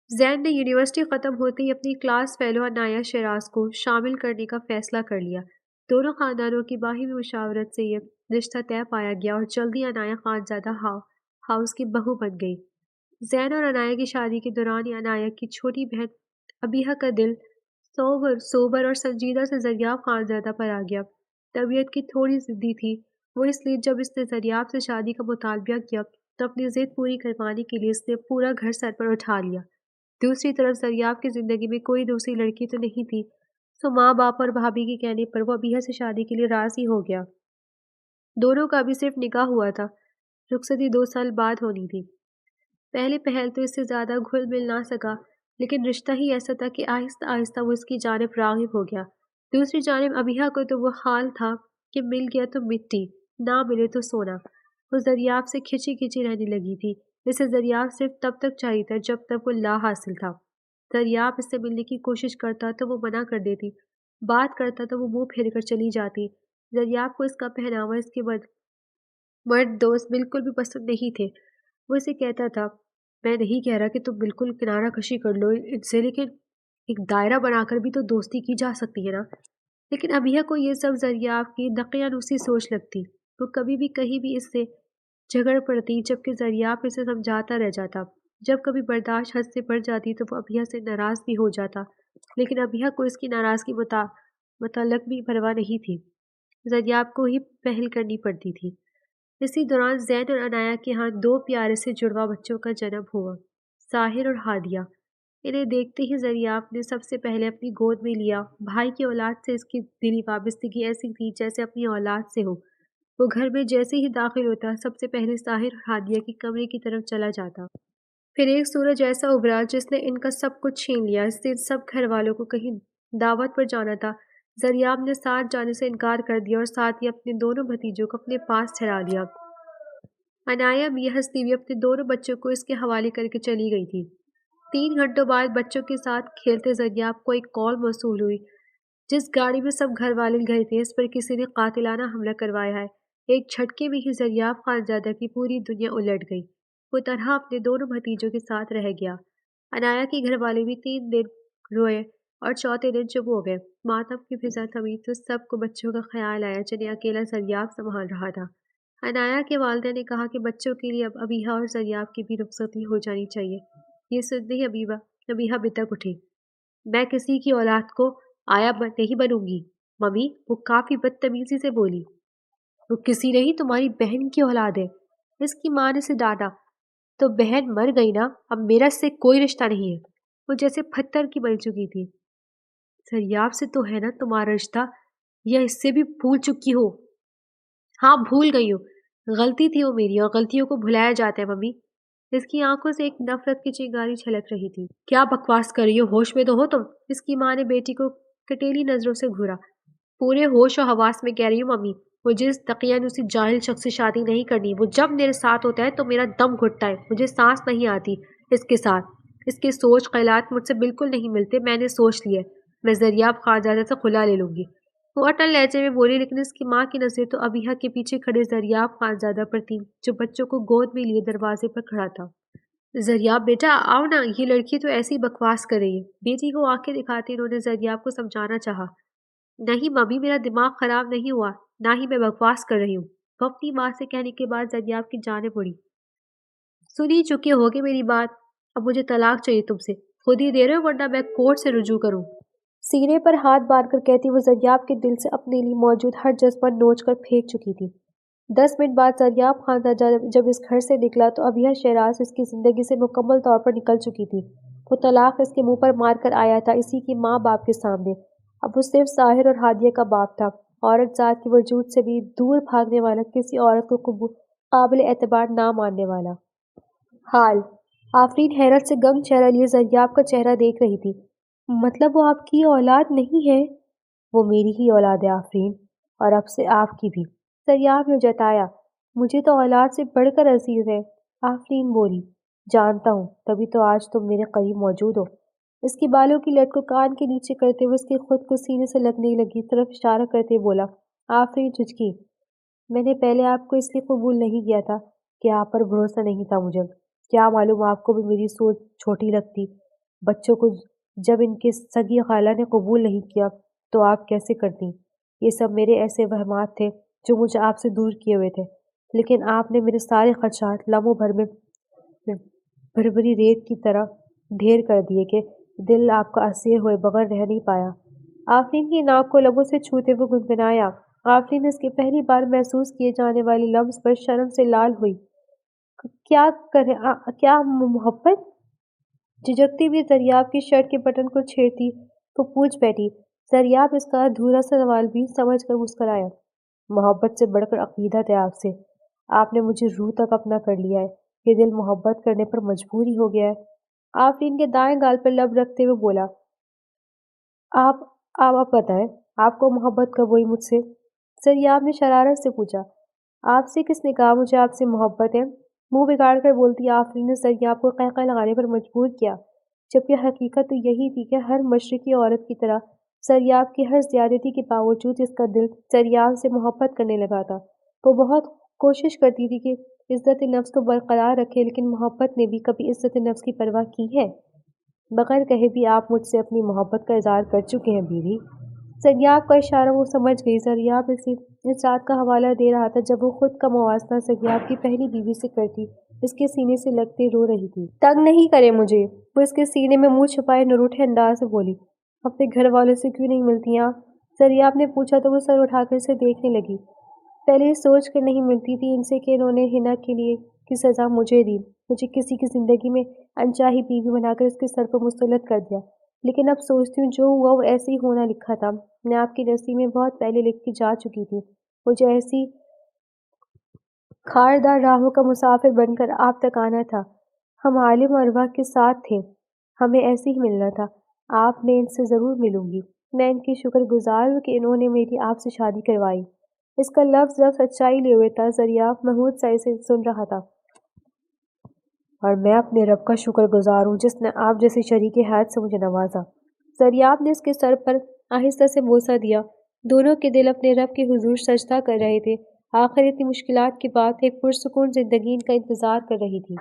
Speaker 1: زین نے یونیورسٹی ختم ہوتے ہی اپنی کلاس فیلو عنایہ شیراز کو شامل کرنے کا فیصلہ کر لیا۔ دونوں خاندانوں کی باہمی مشاورت سے یہ رشتہ طے پایا گیا اور جلدی عنایہ خانزادہ ہاؤس کی بہو بن گئی۔ زین اور عنایہ کی شادی کے دوران ہی عنایہ کی چھوٹی بہن ابیحہ کا دل صوبر اور سنجیدہ سے زریاب خانزادہ پر آ گیا۔ طبیعت کی تھوڑی ضدی تھی وہ، اس لیے جب اس نے زریاب سے شادی کا مطالبہ کیا تو اپنی ضد پوری کروانے کے لیے اس نے پورا گھر سر پر اٹھا لیا۔ دوسری طرف زریاب کی زندگی میں کوئی دوسری لڑکی تو نہیں تھی، سو ماں باپ اور بھابھی کے کہنے پر وہ ابیحہ سے شادی کے لیے راضی ہو گیا۔ دونوں کا بھی صرف نکاح ہوا تھا، رخصتی 2 سال بعد ہونی تھی۔ پہلے پہل تو اس سے زیادہ گھل مل نہ سکا، لیکن رشتہ ہی ایسا تھا کہ آہستہ آہستہ وہ اس کی جانب راغب ہو گیا۔ دوسری جانب ابیحہ کو تو وہ حال تھا کہ مل گیا تو مٹی، نہ ملے تو سونا۔ وہ زریاب سے کھچی کھچی رہنے لگی تھی، اسے زریاب صرف تب تک چاہیے تھا جب تک وہ لا حاصل تھا۔ زریاب اس سے ملنے کی کوشش کرتا تو وہ منع کر دیتی، بات کرتا تو وہ منہ پھیر کر چلی جاتی۔ زریاب کو اس کا پہناوا، اس کے مرد دوست بالکل بھی پسند نہیں تھے۔ وہ اسے کہتا تھا، میں نہیں کہہ رہا کہ تم بالکل کنارہ کشی کر لو ان سے، لیکن ایک دائرہ بنا کر بھی تو دوستی کی جا سکتی ہے نا۔ لیکن ابیحہ کو یہ سب زریاب کی دقیانوسی سوچ لگتی، وہ کبھی بھی کہیں بھی اس سے جھگڑ پڑتی، جبکہ زریاب اسے سمجھاتا رہ جاتا۔ جب کبھی برداشت حد سے بڑھ جاتی تو وہ ابیحہ سے ناراض بھی ہو جاتا، لیکن ابیحہ کو اس کی ناراضگی متعلق بھی پرواہ نہیں تھی، زریاب کو ہی پہل کرنی پڑتی تھی۔ اسی دوران زین اور عنایہ کے ہاں 2 پیارے سے جڑواں بچوں کا جنم ہوا، ساحر اور ہادیہ۔ انہیں دیکھتے ہی زریاب نے سب سے پہلے اپنی گود میں لیا۔ بھائی کی اولاد سے اس کی دلی وابستگی ایسی تھی جیسے اپنی اولاد سے ہو۔ وہ گھر میں جیسے ہی داخل ہوتا سب سے پہلے ساحر اور ہادیہ کے کمرے کی طرف چلا جاتا۔ پھر ایک سورج ایسا ابھرا جس نے ان کا سب کچھ چھین لیا۔ اس دن سب گھر والوں کو کہیں دعوت پر جانا تھا۔ زریاب نے ساتھ جانے سے انکار کر دیا اور ساتھ ہی اپنے دونوں بھتیجوں کو اپنے پاس ٹھہرا لیا۔ عنایہ بھی ہنستی ہوئی اپنے دونوں بچوں کو اس کے حوالے کر کے چلی گئی تھی۔ 3 گھنٹوں بعد بچوں کے ساتھ کھیلتے زریاب کو ایک کال موصول ہوئی۔ جس گاڑی میں سب گھر والے گئے تھے اس پر کسی نے قاتلانہ حملہ کروایا ہے۔ ایک جھٹکے میں ہی زریاب خانزادہ کی پوری دنیا الٹ گئی۔ وہ تنہا اپنے دونوں بھتیجوں کے ساتھ رہ گیا۔ عنایہ کے گھر والے بھی 3 دن روئے اور چوتھے دن چپ ہو گئے۔ ماتم کی فضا تھمی تو سب کو بچوں کا خیال آیا جنہیں اکیلا زریاب سنبھال رہا تھا۔ عنایہ کے والدہ نے کہا کہ بچوں کے لیے اب ابیحہ اور زریاب کی بھی رخصتی ہو جانی چاہیے۔ یہ سنتے ہی ابیحہ بتک اٹھی۔ میں کسی کی اولاد کو آیا نہیں بنوں گی ممی، وہ کافی بدتمیزی سے بولی۔ وہ کسی نہیں، تمہاری بہن کی اولاد ہے، اس کی ماں نے اسے ڈانٹا۔ تو بہن مر گئی نا، اب میرا اس سے کوئی رشتہ نہیں ہے۔ وہ جیسے پتھر کی بن چکی تھی۔ زریاب سے تو ہے نا تمہارا رشتہ، یا اس سے بھی بھول چکی ہو؟ ہاں بھول گئی ہوں، غلطی تھی وہ میری، اور غلطیوں کو بھلایا جاتا ہے ممی۔ اس کی آنکھوں سے ایک نفرت کی چنگاری چھلک رہی تھی۔ کیا بکواس کر رہی ہو، ہوش میں تو ہو تم؟ اس کی ماں نے بیٹی کو کٹیلی نظروں سے گھورا۔ پورے ہوش و حواس میں کہہ رہی ہوں ممی، مجھے اس دقیانوسی جاہل شخص سے شادی نہیں کرنی۔ وہ جب میرے ساتھ ہوتا ہے تو میرا دم گھٹتا ہے، مجھے سانس نہیں آتی اس کے ساتھ۔ اس کے سوچ خیالات مجھ سے بالکل نہیں ملتے، میں نے سوچ لیا ہے، میں زریاب خانزادہ سے خلا لے لوں گی۔ وہ اٹل لہجے میں بولی، لیکن اس کی ماں کی نظریں تو ابیحہ کے پیچھے کھڑے زریاب خانزادہ پر تھیں جو بچوں کو گود میں لیے دروازے پر کھڑا تھا۔ زریاب بیٹا آؤ نا، یہ لڑکی تو ایسی بکواس کر رہی ہے۔ بیٹی کو آنکھیں دکھاتے انہوں نے زریاب کو سمجھانا چاہا۔ نہیں ممی، میرا دماغ خراب نہیں ہوا، نہ ہی میں بکواس کر رہی ہوں۔ وہ اپنی ماں سے کہنے کے بعد زریاب کی جانب بڑھی۔ سن ہی چکے ہوگے میری بات، اب مجھے طلاق چاہیے تم سے، خود ہی دے رہے ہو ورنہ میں کورٹ سے رجوع کروں۔ سینے پر ہاتھ باندھ کر کہتی وہ زریاب کے دل سے اپنے لیے موجود ہر جذبہ نوچ کر پھینک چکی تھی۔ 10 منٹ بعد زریاب خانزادہ جب اس گھر سے نکلا تو ابیحہ شیراز اس کی زندگی سے مکمل طور پر نکل چکی تھی۔ وہ طلاق اس کے منہ پر مار کر آیا تھا، اسی کی ماں باپ کے سامنے۔ اب وہ صرف ساحر اور ہادیہ کا باپ تھا، عورت ذات کے وجود سے بھی دور بھاگنے والا، کسی عورت کو قابل اعتبار نہ ماننے والا۔ حال آفرین حیرت سے گنگ چہرہ لیے زریاب کا چہرہ دیکھ رہی تھی۔ مطلب وہ آپ کی اولاد نہیں ہے؟ وہ میری ہی اولاد ہے آفرین، اور اب سے آپ کی بھی، زریاب نے جتایا۔ مجھے تو اولاد سے بڑھ کر عزیز ہے، آفرین بولی۔ جانتا ہوں، تبھی تو آج تم میرے قریب موجود ہو۔ اس کی بالوں کی لٹ کو کان کے نیچے کرتے ہوئے اس کے خود کو سینے سے لگنے لگی طرف اشارہ کرتے بولا۔ آفرین جھجکی۔ میں نے پہلے آپ کو اس لیے قبول نہیں کیا تھا کہ آپ پر بھروسہ نہیں تھا مجھے، کیا معلوم آپ کو بھی میری سوچ چھوٹی لگتی۔ بچوں کو جب ان کے سگی خالہ نے قبول نہیں کیا تو آپ کیسے کرتی؟ یہ سب میرے ایسے وہمات تھے جو مجھے آپ سے دور کیے ہوئے تھے، لیکن آپ نے میرے سارے خدشات لمحوں بھر میں بھربری ریت کی طرح ڈھیر کر دیے کہ دل آپ کا اسیر ہوئے بغیر رہ نہیں پایا۔ آفرین کی ناک کو لبوں سے چھوتے ہوئے گنگنایا۔ آفرین اس کی پہلی بار محسوس کیے جانے والی لفظ پر شرم سے لال ہوئی۔ کیا کریں کیا محبت؟ جھجکتی ہوئی دریاب کی شرٹ کے بٹن کو چھیڑتی تو پوچھ بیٹھی۔ دریاب اس کا ادھورا سا سوال بھی سمجھ کر مسکرایا۔ محبت سے بڑھ کر عقیدت ہے آپ سے۔ آپ نے مجھے روح تک اپنا کر لیا ہے۔ یہ دل محبت کرنے پر مجبور ہی ہو گیا ہے۔ آفرین کے دائیں گال پر لب رکھتے ہوئے بولا۔ آپ بتائیں، آپ کو محبت کب ہوئی مجھ سے؟ دریاب نے شرارت سے پوچھا۔ آپ سے کس نے کہا مجھے آپ سے محبت ہے؟ منہ بگاڑ کر بولتی آفرین نے دریاب کو قہقہ لگانے پر مجبور کیا، جبکہ حقیقت تو یہی تھی کہ ہر مشرقی عورت کی طرح دریاب کی ہر زیادتی کے باوجود اس کا دل دریاب سے محبت کرنے لگا تھا۔ وہ بہت کوشش کرتی تھی کہ عزت نفس کو برقرار رکھے، لیکن محبت نے بھی کبھی عزت نفس کی پرواہ کی ہے؟ بغیر کہے بھی آپ مجھ سے اپنی محبت کا اظہار کر چکے ہیں بیوی۔ دریاب کا اشارہ وہ سمجھ گئی۔ دریاب اسے اس رات کا حوالہ دے رہا تھا جب وہ خود کا موازنہ دریاب کی پہلی بیوی سے کرتی، اس کے سینے سے لگتے رو رہی تھی۔ تنگ نہیں کرے مجھے، وہ اس کے سینے میں منہ چھپائے نروٹھے انداز سے بولی۔ اپنے گھر والوں سے کیوں نہیں ملتی آپ؟ دریاب نے پوچھا تو وہ سر اٹھا کر اسے دیکھنے لگی۔ پہلے یہ سوچ کر نہیں ملتی تھی ان سے کہ انہوں نے حنا کے لیے کی سزا مجھے دی، مجھے کسی کی زندگی میں انچاہی بیوی بنا کر اس کے سر پر مسلط کر دیا۔ لیکن اب سوچتی ہوں جو ہوا وہ ایسے ہی ہونا لکھا تھا۔ میں آپ کی نصیب میں بہت پہلے لکھ کے جا چکی تھی۔ مجھے ایسی خاردار راہوں کا مسافر بن کر آپ تک آنا تھا۔ ہم عالم ارواح کے ساتھ تھے، ہمیں ایسے ہی ملنا تھا۔ آپ میں ان سے ضرور ملوں گی۔ میں ان کی شکر گزار ہوں کہ انہوں نے میری آپ سے شادی کروائی۔ اس کا لفظ سچائی لیے ہوئے تھا۔ دریاب محمود سائے سے سن رہا تھا۔ اور میں اپنے رب کا شکر گزار ہوں جس نے آپ جیسے شریک حیات سے مجھے نوازا۔ دریاب نے اس کے سر پر آہستہ سے بوسہ دیا۔ دونوں کے دل اپنے رب کے حضور سجدہ کر رہے تھے۔ آخر اتنی مشکلات کے بعد ایک پرسکون زندگی ان کا انتظار کر رہی تھی۔